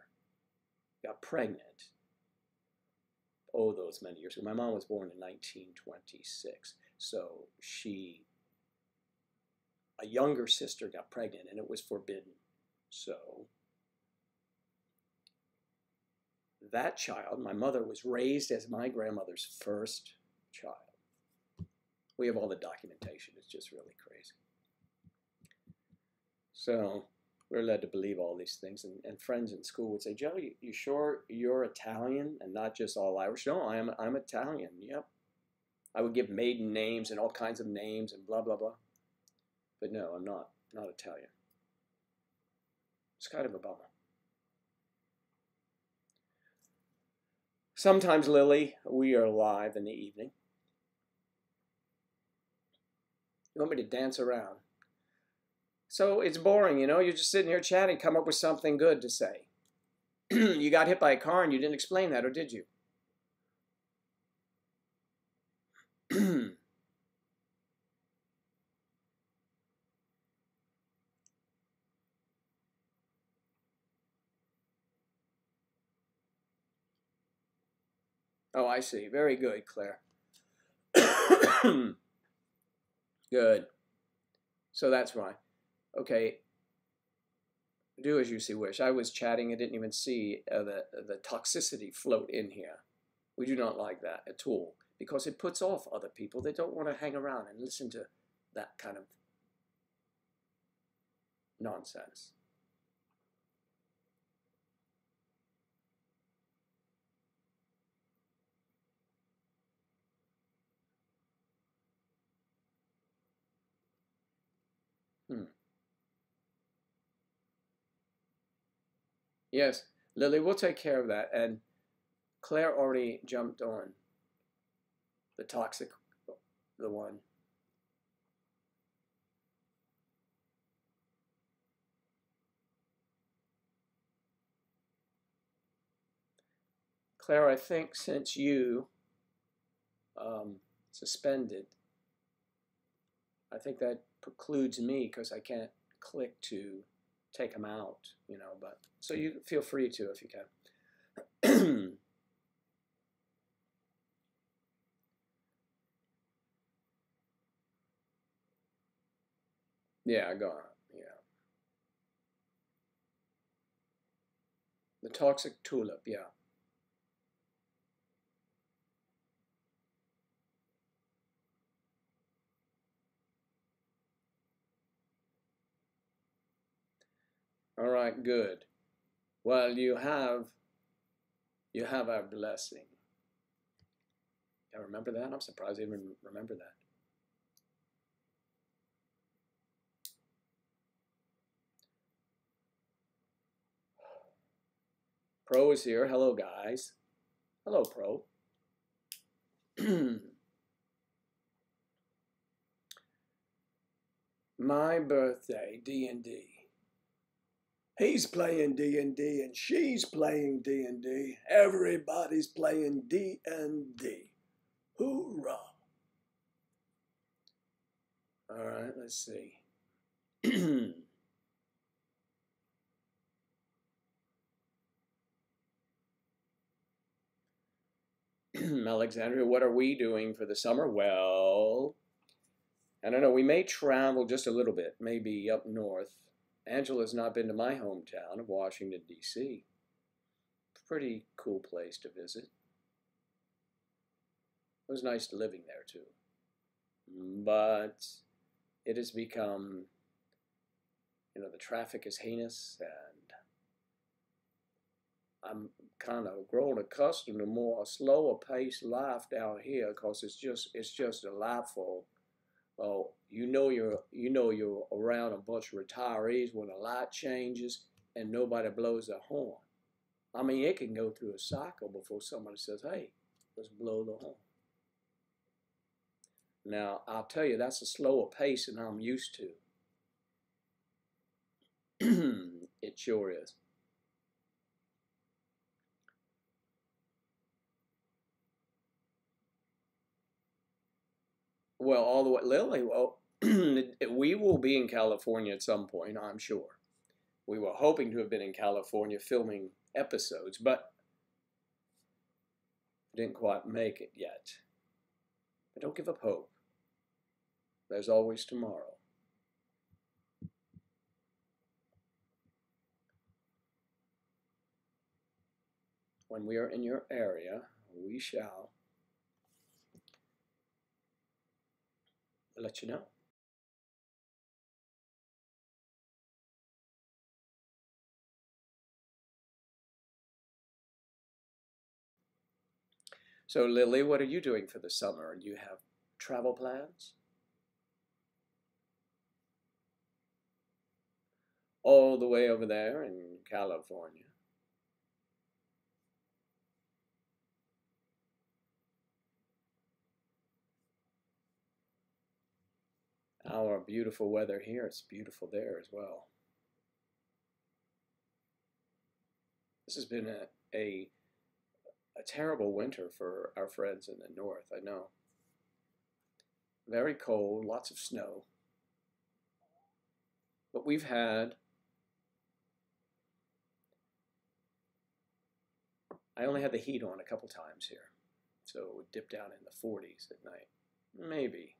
got pregnant. Oh, those many years ago. My mom was born in 1926. So a younger sister got pregnant, and it was forbidden. So that child, my mother was raised as my grandmother's first child. We have all the documentation. It's just really crazy. So we're led to believe all these things. And friends in school would say, Joe, you sure you're Italian and not just all Irish? No, I'm Italian. Yep. I would give maiden names and all kinds of names and blah, blah, blah. But no, I'm not Italian. It's kind of a bummer. Sometimes, Lily, we are live in the evening. You want me to dance around? So it's boring, you know? You're just sitting here chatting, come up with something good to say. You got hit by a car and you didn't explain that, or did you? Oh, I see. Very good, Claire. Good. So that's why. Okay. Do as you see wish. I was chatting. I didn't even see the toxicity float in here. We do not like that at all because it puts off other people. They don't want to hang around and listen to that kind of nonsense. Yes, Lily, we'll take care of that. And Claire already jumped on the toxic, the one. Claire, I think since you suspended, I think that precludes me because I can't click to take them out, you know, but so you feel free to if you can. Yeah, go on. Yeah. The toxic tulip, yeah. All right, good. Well, you have our blessing. I remember that. I'm surprised I even remember that. Pro is here. Hello, guys. Hello, Pro. My birthday, D&D. He's playing D&D and she's playing D&D. Everybody's playing D&D. Hoorah. All right, let's see. Alexandria, what are we doing for the summer? Well, I don't know. We may travel just a little bit, maybe up north. Angela's not been to my hometown of Washington, D.C. Pretty cool place to visit. It was nice living there, too. But it has become, you know, the traffic is heinous, and I'm kind of grown accustomed to a slower paced life down here because it's just delightful. Well, you know you're around a bunch of retirees when the light changes and nobody blows their horn. I mean, it can go through a cycle before somebody says, "Hey, let's blow the horn." Now, I'll tell you, that's a slower pace than I'm used to. It sure is. Well, all the way, Lily, well, we will be in California at some point, I'm sure. We were hoping to have been in California filming episodes, but didn't quite make it yet. But don't give up hope. There's always tomorrow. When we are in your area, we shall let you know. So, Lily, what are you doing for the summer? Do you have travel plans? All the way over there in California. Our beautiful weather here, it's beautiful there as well. This has been a terrible winter for our friends in the north, I know. Very cold, lots of snow. But we've had, I only had the heat on a couple times here. So it would dip down in the 40s at night. Maybe.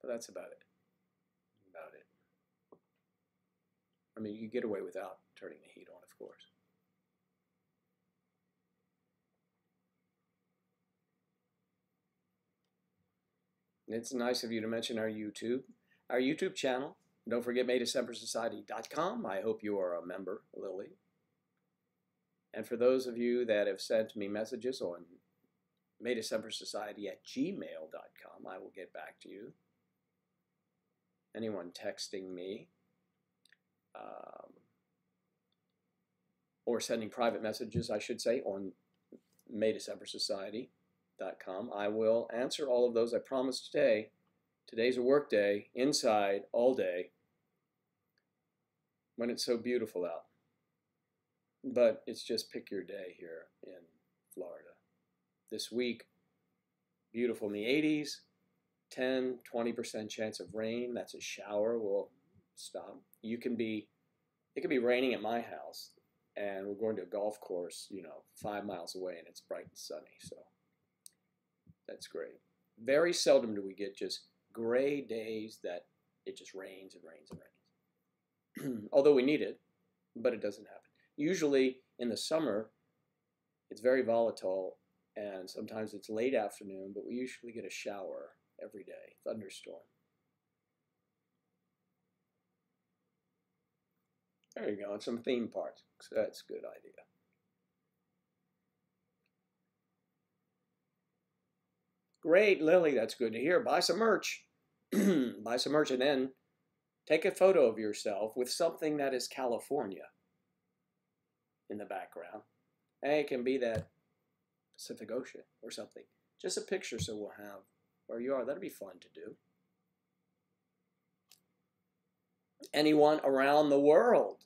But that's about it. I mean, you get away without turning the heat on, of course. It's nice of you to mention our YouTube channel. Don't forget MayDecemberSociety.com. I hope you are a member, Lily. And for those of you that have sent me messages on MayDecemberSociety@gmail.com, I will get back to you. Anyone texting me or sending private messages, I should say, on MayDecemberSociety.com, I will answer all of those. I promise today. Today's a work day, inside, all day, when it's so beautiful out. But it's just pick your day here in Florida. This week, beautiful in the 80s, 10-20% chance of rain. That's a shower. We'll stop. It could be raining at my house, and we're going to a golf course, 5 miles away, and it's bright and sunny. So that's great. Very seldom do we get just gray days that it just rains and rains and rains. Although we need it, but it doesn't happen. Usually in the summer, it's very volatile, and sometimes it's late afternoon, but we usually get a shower every day, thunderstorm. There you go, and some theme parks. That's a good idea. Great, Lily, that's good to hear. Buy some merch. Buy some merch, and then take a photo of yourself with something that is California in the background. And it can be that Pacific Ocean or something. Just a picture so we'll have where you are. That'd be fun to do. Anyone around the world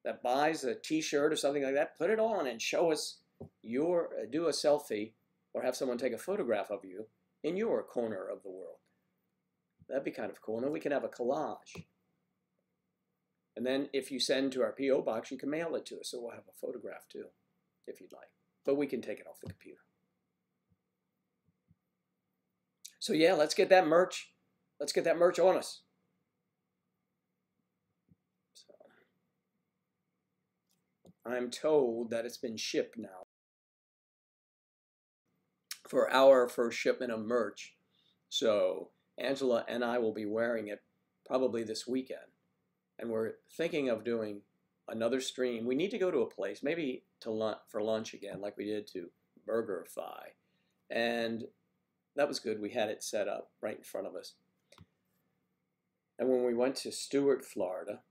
that buys a t-shirt or something like that, put it on and show us do a selfie or have someone take a photograph of you in your corner of the world. That'd be kind of cool. And then we can have a collage. And then if you send to our P.O. box, you can mail it to us. So we'll have a photograph too, if you'd like. But we can take it off the computer. So yeah, let's get that merch. Let's get that merch on us. So, I'm told that it's been shipped now for our first shipment of merch. So Angela and I will be wearing it probably this weekend. And we're thinking of doing another stream. We need to go to a place, maybe for lunch again, like we did to BurgerFi. And that was good. We had it set up right in front of us. And when we went to Stuart, Florida,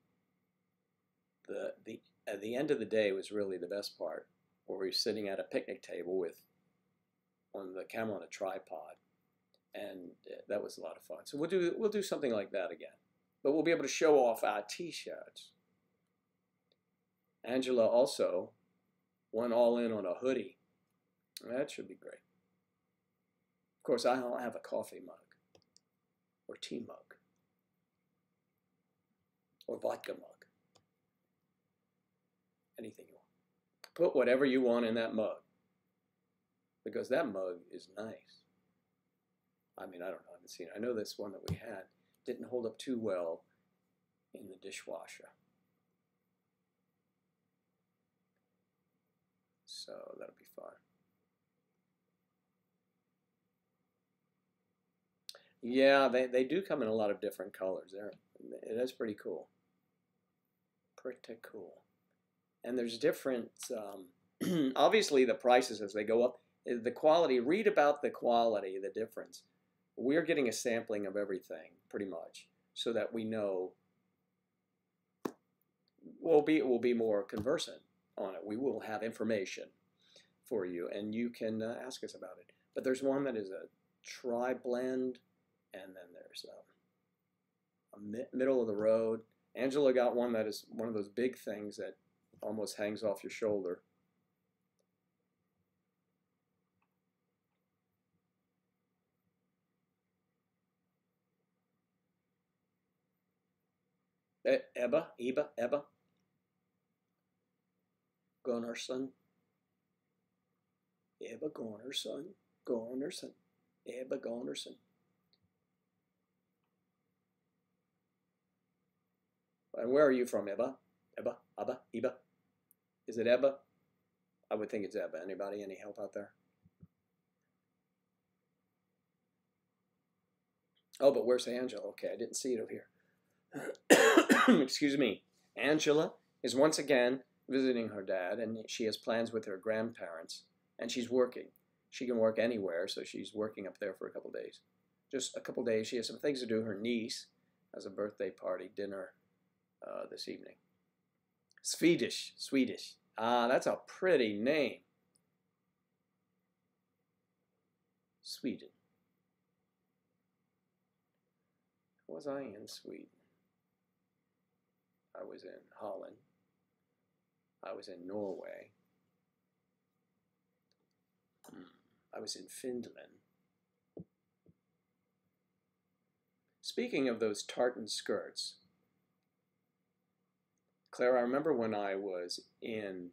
at the end of the day was really the best part, where we were sitting at a picnic table on the camera on a tripod. And that was a lot of fun. So we'll do something like that again. But we'll be able to show off our t-shirts. Angela also went all in on a hoodie. That should be great. Of course, I don't have a coffee mug or tea mug or vodka mug. Anything you want. Put whatever you want in that mug, because that mug is nice. I mean, I don't know. I haven't seen it. I know this one that we had didn't hold up too well in the dishwasher. So that'll be fun. Yeah, they do come in a lot of different colors. It is pretty cool. Pretty cool. And there's different, obviously the prices as they go up, the quality, read about the quality, the difference. We're getting a sampling of everything, pretty much, so that we know we'll be more conversant on it. We will have information for you, and you can ask us about it. But there's one that is a tri-blend, and then there's a middle of the road. Angela got one that is one of those big things that almost hangs off your shoulder. Eba Gunnarsson. Eba Gunnarsson. Eba Gunnarsson. And where are you from, Eba? Eba? Is it Eba? I would think it's Eba. Anybody? Any help out there? Oh, but where's Angela? Okay, I didn't see it over here. Excuse me. Angela is once again visiting her dad, and she has plans with her grandparents, and she's working. She can work anywhere, so she's working up there for a couple days. Just a couple days. She has some things to do. Her niece has a birthday party dinner this evening. Swedish. Ah, that's a pretty name. Sweden. Was I in Sweden? I was in Holland. I was in Norway. I was in Finland. Speaking of those tartan skirts, Claire, I remember when I was in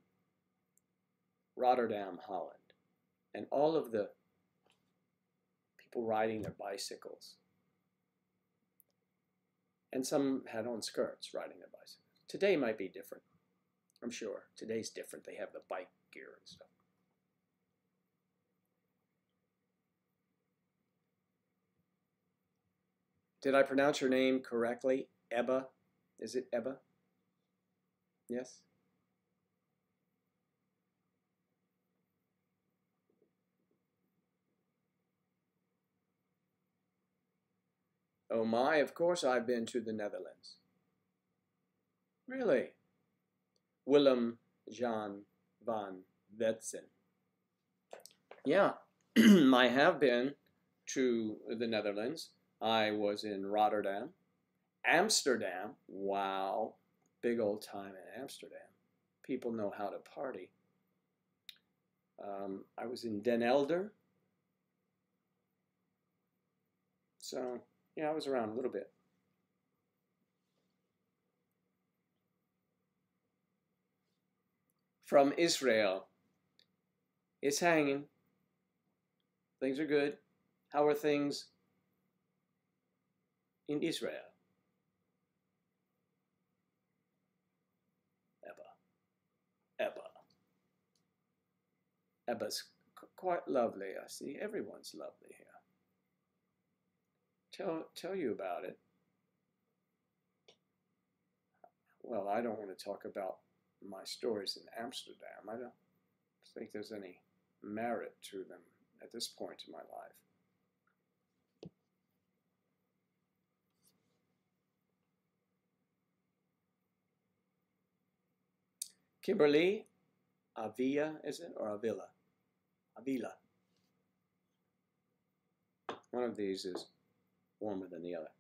Rotterdam, Holland, and all of the people riding their bicycles, and some had on skirts riding their bicycles. Today might be different. I'm sure. Today's different. They have the bike gear and stuff. Did I pronounce your name correctly? Eba? Is it Eba? Yes? Oh my, of course I've been to the Netherlands. Really? Willem Jan van Wetsen. Yeah, I have been to the Netherlands. I was in Rotterdam. Amsterdam. Wow. Big old time in Amsterdam. People know how to party. I was in Den Helder. So, yeah, I was around a little bit. From Israel. It's hanging. Things are good. How are things in Israel? Eba's quite lovely. I see everyone's lovely here. Tell you about it. Well, I don't want to talk about my stories in Amsterdam. I don't think there's any merit to them at this point in my life. Kimberly, Avila, is it? Or Avila? Avila. One of these is warmer than the other.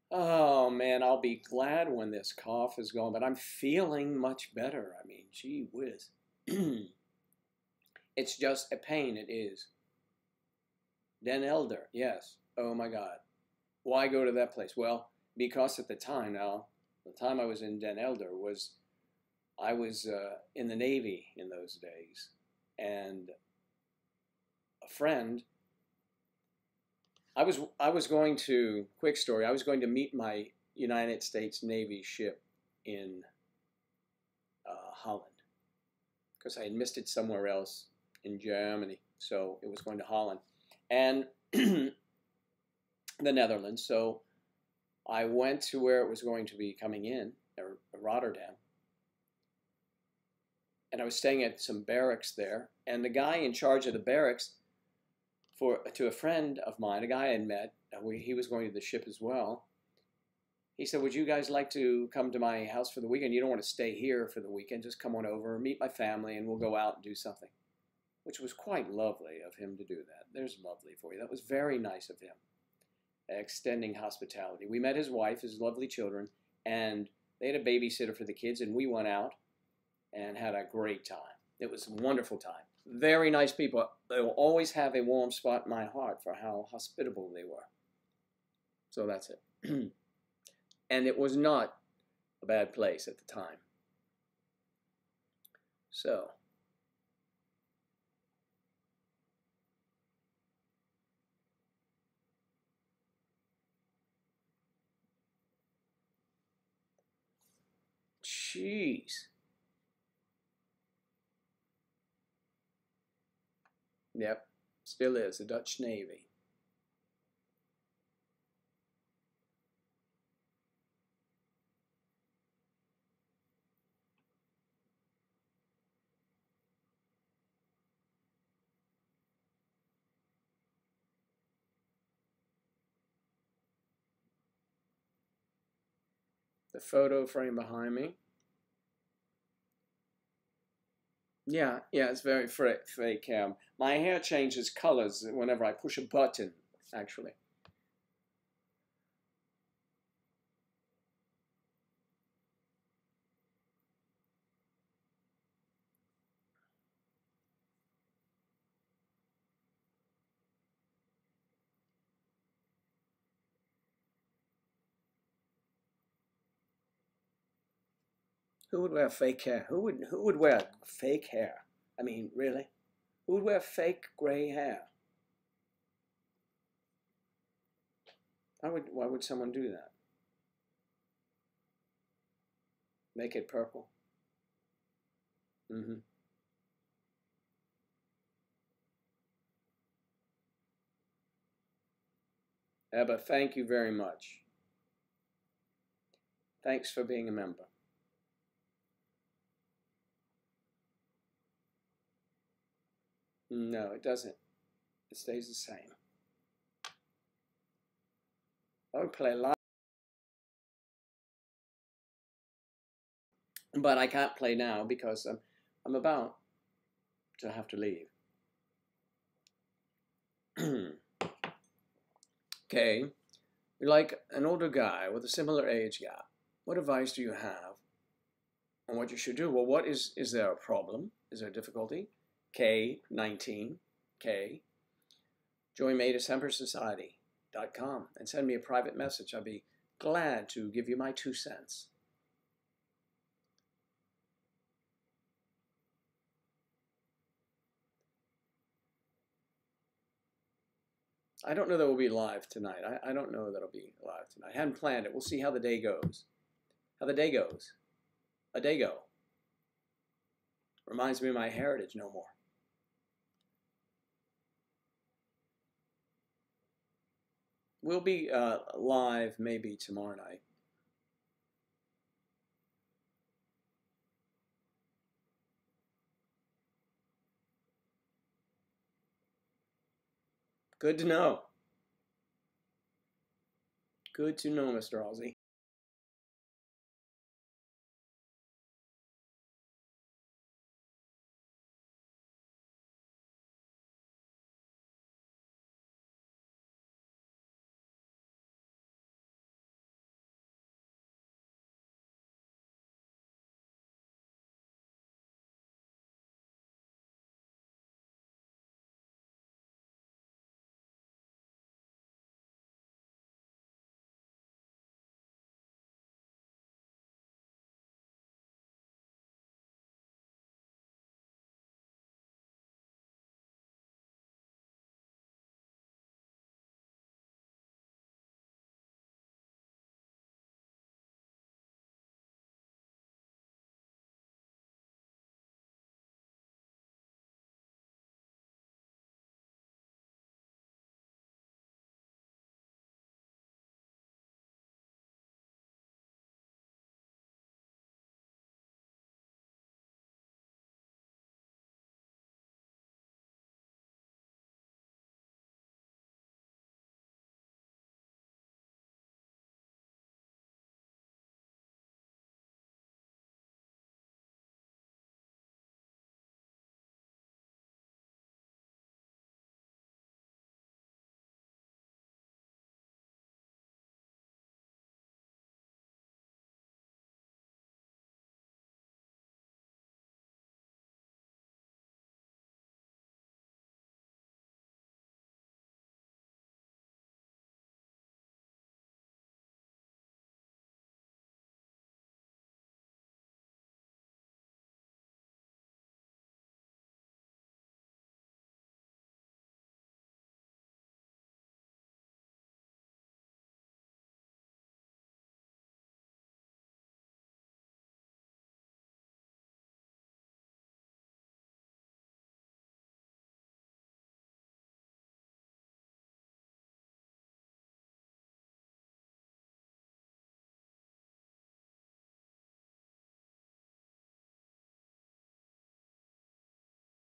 Oh man, I'll be glad when this cough is gone, but I'm feeling much better. I mean, gee whiz. It's just a pain, it is. Den Elder, yes. Oh my God. Why go to that place? Well, because at the time now, the time I was in Den Elder was I was in the Navy in those days, and a friend. I was going to quick story. I was going to meet my United States Navy ship in Holland because I had missed it somewhere else in Germany, so it was going to Holland and the Netherlands. So I went to where it was going to be coming in, Rotterdam, and I was staying at some barracks there. And the guy in charge of the barracks, to a friend of mine, a guy I had met, he was going to the ship as well. He said, "Would you guys like to come to my house for the weekend? You don't want to stay here for the weekend. Just come on over, meet my family, and we'll go out and do something." Which was quite lovely of him to do that. There's lovely for you. That was very nice of him, extending hospitality. We met his wife, his lovely children, and they had a babysitter for the kids, and we went out and had a great time. It was a wonderful time. Very nice people. They will always have a warm spot in my heart for how hospitable they were. So that's it. And it was not a bad place at the time. So, jeez. Yep, still is the Dutch Navy. The photo frame behind me. Yeah, it's very fake. My hair changes colors whenever I push a button, actually. Who would wear fake hair? Who would wear fake hair? I mean, really? Who would wear fake gray hair? Why would someone do that? Make it purple? Mm-hmm. Yeah, but thank you very much. Thanks for being a member. No, it doesn't. It stays the same. I would play live, but I can't play now because I'm about to have to leave. Okay, you're like an older guy with a similar age gap. What advice do you have on what you should do? Well, is there a problem? Is there a difficulty? K19, K. Join MadeASempersociety.com and send me a private message. I'd be glad to give you my 2 cents. I don't know that we'll be live tonight. I don't know that I'll be live tonight. I hadn't planned it. We'll see how the day goes. How the day goes. A day go. Reminds me of my heritage no more. We'll be live maybe tomorrow night. Good to know. Good to know, Mr. Halsey.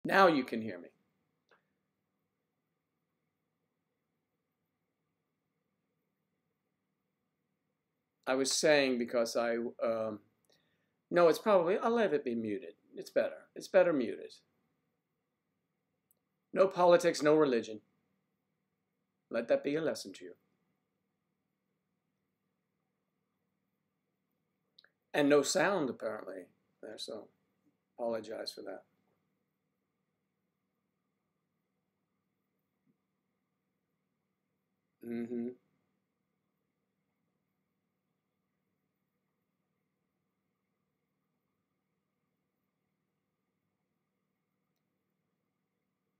Now you can hear me. I was saying because no, it's probably, I'll let it be muted. It's better. It's better muted. No politics, no religion. Let that be a lesson to you. And no sound, apparently, there, so apologize for that. Mm-hmm.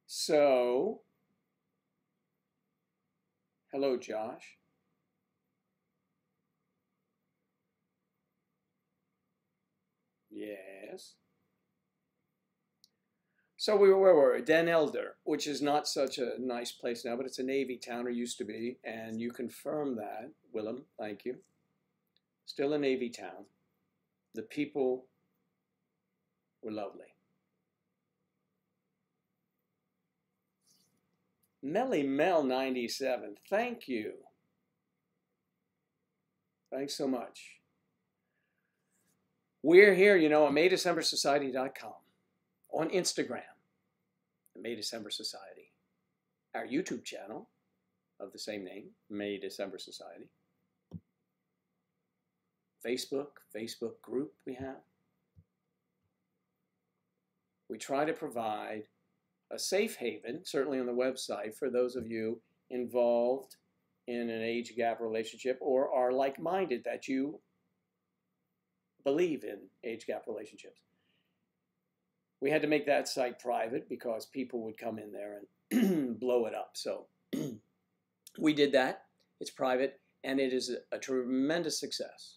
So, hello, Josh. Yes. So where were we? Den Elder, which is not such a nice place now, but it's a Navy town, or used to be, and you confirm that, Willem, thank you. Still a Navy town. The people were lovely. Melly Mel 97, thank you. Thanks so much. We're here, you know, at MayDecemberSociety.com, on Instagram, May December Society, our YouTube channel of the same name, May December Society, Facebook group we have. We try to provide a safe haven, certainly on the website, for those of you involved in an age gap relationship or are like-minded, that you believe in age gap relationships. We had to make that site private because people would come in there and blow it up. So we did that. It's private, and it is a tremendous success.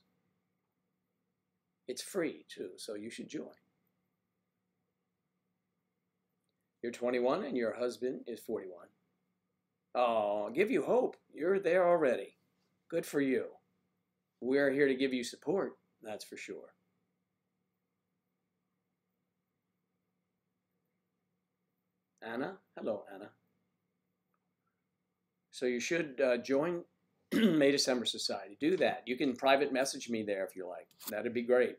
It's free, too, so you should join. You're 21 and your husband is 41. Oh, give you hope. You're there already. Good for you. We're here to give you support, that's for sure. Anna? Hello, Anna. So you should join May December Society. Do that. You can private message me there if you like. That'd be great.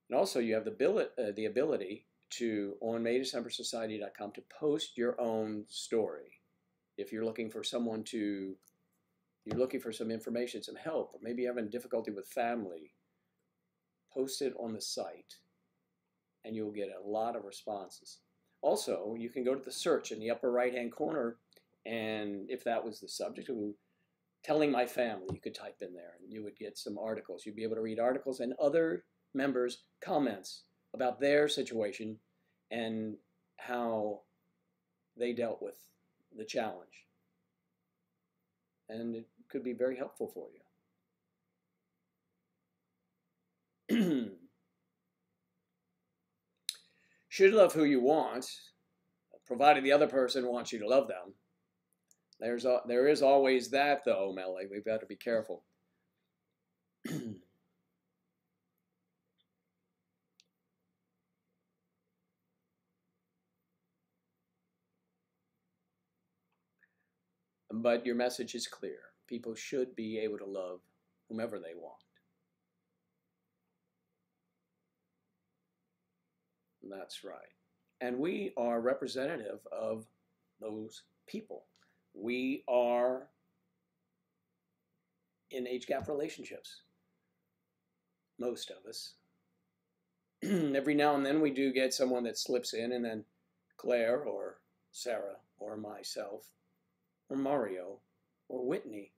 And also you have the ability to, on MayDecemberSociety.com, to post your own story. If you're looking for someone to, you're looking for some information, some help, or maybe you're having difficulty with family, post it on the site and you'll get a lot of responses. Also, you can go to the search in the upper right-hand corner, and if that was the subject, telling my family, you could type in there and you would get some articles. You'd be able to read articles and other members' comments about their situation and how they dealt with the challenge. And it could be very helpful for you. Should love who you want, provided the other person wants you to love them. There is always that, though, Melly. We've got to be careful. But your message is clear. People should be able to love whomever they want. That's right. And we are representative of those people. We are in age gap relationships, most of us. Every now and then we do get someone that slips in, and then Claire or Sarah or myself or Mario or Whitney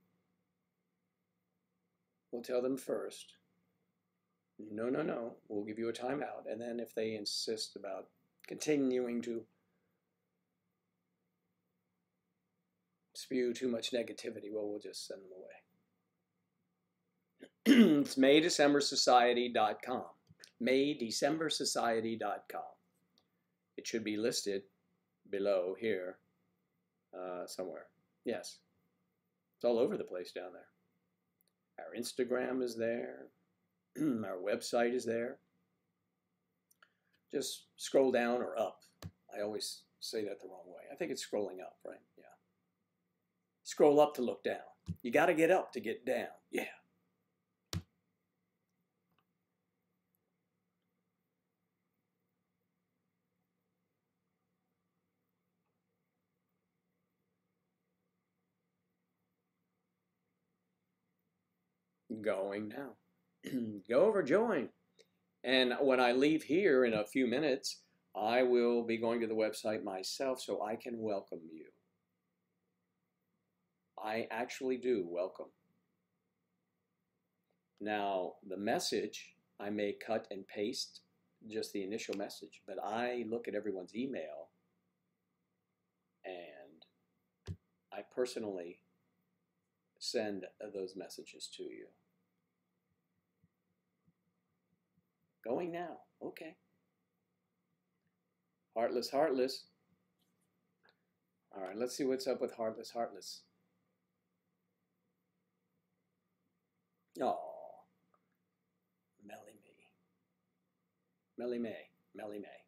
will tell them first, no, we'll give you a timeout. And then if they insist about continuing to spew too much negativity, well, we'll just send them away. It's MayDecemberSociety.com. MayDecemberSociety.com. It should be listed below here somewhere. Yes. It's all over the place down there. Our Instagram is there. Our website is there. Just scroll down or up. I always say that the wrong way. I think it's scrolling up, right? Yeah. Scroll up to look down. You got to get up to get down. Yeah. Going now. Go over, join. And when I leave here in a few minutes, I will be going to the website myself so I can welcome you. I actually do welcome. Now, the message, I may cut and paste just the initial message, but I look at everyone's email and I personally send those messages to you. Going now. Okay. Heartless, Heartless. All right, let's see what's up with Heartless, Heartless. Oh, Melly Me. Melly May. Melly May.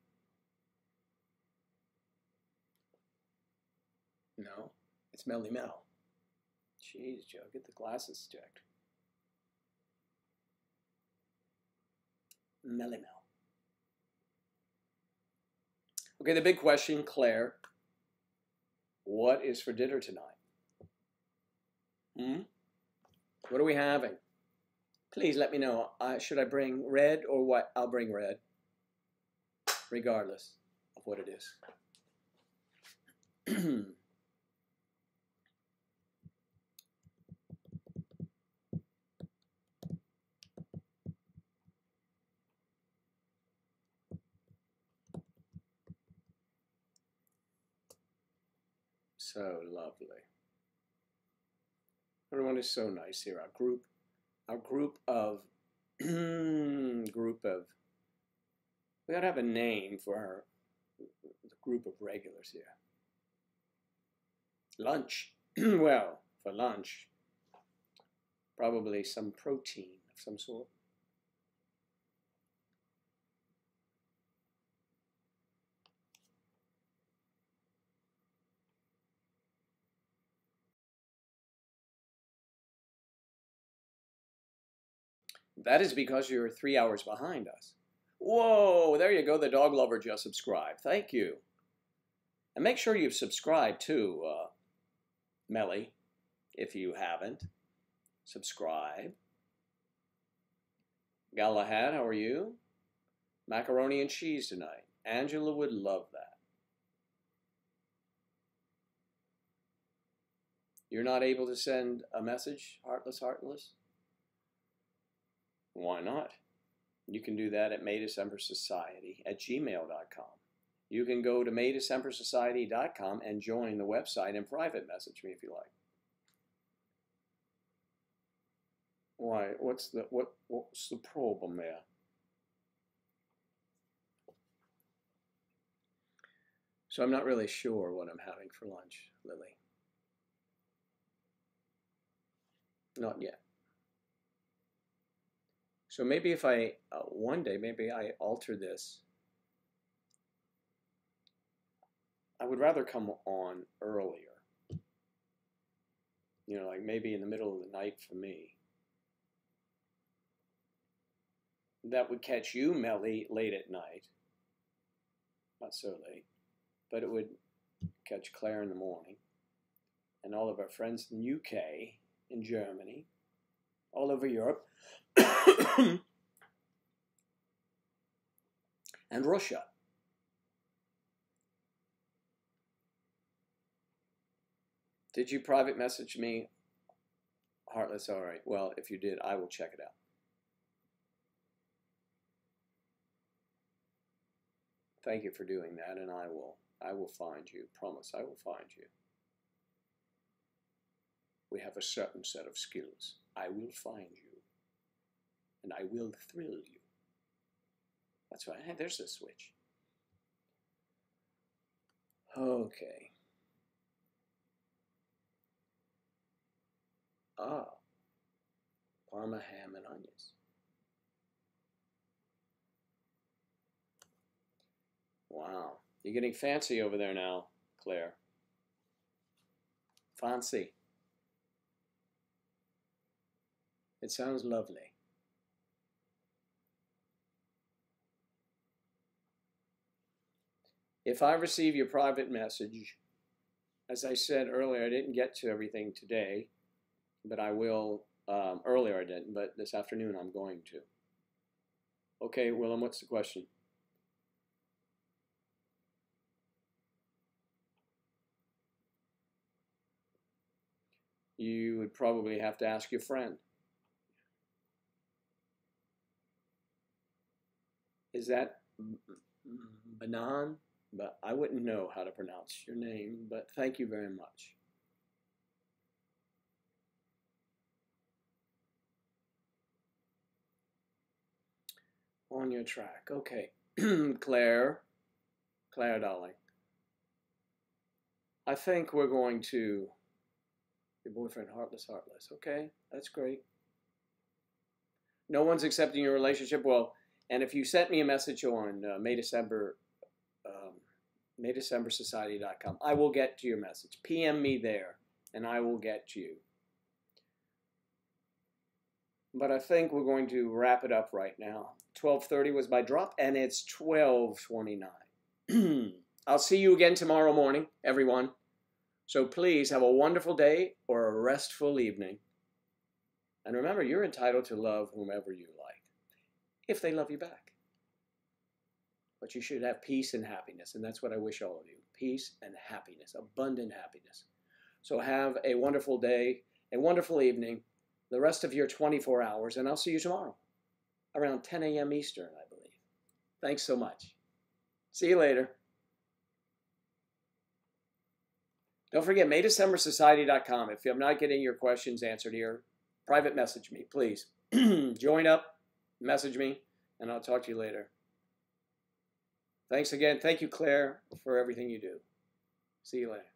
No, it's Melly Mel. Jeez, Joe, get the glasses checked. Melly Mel. Okay, the big question, Claire. What is for dinner tonight? What are we having? Please let me know. Should I bring red or what? I'll bring red, regardless of what it is. So lovely. Everyone is so nice here. Our group of we gotta have a name for the group of regulars here. Lunch. Well, for lunch, probably some protein of some sort. That is because you're 3 hours behind us. Whoa, there you go. The dog lover just subscribed. Thank you. And make sure you've subscribed too, Melly, if you haven't. Subscribe. Galahad, how are you? Macaroni and cheese tonight. Angela would love that. You're not able to send a message, Heartless, Heartless? Why not? You can do that at maydecembersociety@gmail.com. You can go to maydecembersociety.com and join the website and private message me if you like. Why? What's the problem there? So I'm not really sure what I'm having for lunch, Lily. Not yet. So maybe if I, one day, maybe I alter this. I would rather come on earlier. You know, like maybe in the middle of the night for me. That would catch you, Melly, late at night. Not so late. But it would catch Claire in the morning. And all of our friends in the UK, in Germany, all over Europe. And Russia. Did you private message me? Heartless, all right. Well, if you did, I will check it out. Thank you for doing that, and I will find you. Promise, I will find you. We have a certain set of skills. I will find you, and I will thrill you. That's right. Hey, there's the switch. Okay. Ah, Parma ham and onions. You're getting fancy over there now, Claire. Fancy. It sounds lovely. If I receive your private message, as I said earlier, I didn't get to everything today, but I will. Earlier I didn't, but this afternoon I'm going to. Okay, Willem, what's the question? You would probably have to ask your friend. Is that Banan? But I wouldn't know how to pronounce your name, but thank you very much. On your track. Okay. Claire, darling. I think we're going to, your boyfriend, heartless. Okay, that's great. No one's accepting your relationship. Well, and if you sent me a message on MayDecemberSociety.com, I will get to your message. PM me there, and I will get to you. But I think we're going to wrap it up right now. 12:30 was my drop, and it's 12:29. I'll see you again tomorrow morning, everyone. So please have a wonderful day or a restful evening. And remember, you're entitled to love whomever you like, if they love you back. But you should have peace and happiness, and that's what I wish all of you. Peace and happiness, abundant happiness. So have a wonderful day, a wonderful evening, the rest of your 24 hours, and I'll see you tomorrow around 10 a.m. Eastern, I believe. Thanks so much. See you later. Don't forget, MayDecemberSociety.com. If I'm not getting your questions answered here, private message me, please. Join up, message me, and I'll talk to you later. Thanks again. Thank you, Claire, for everything you do. See you later.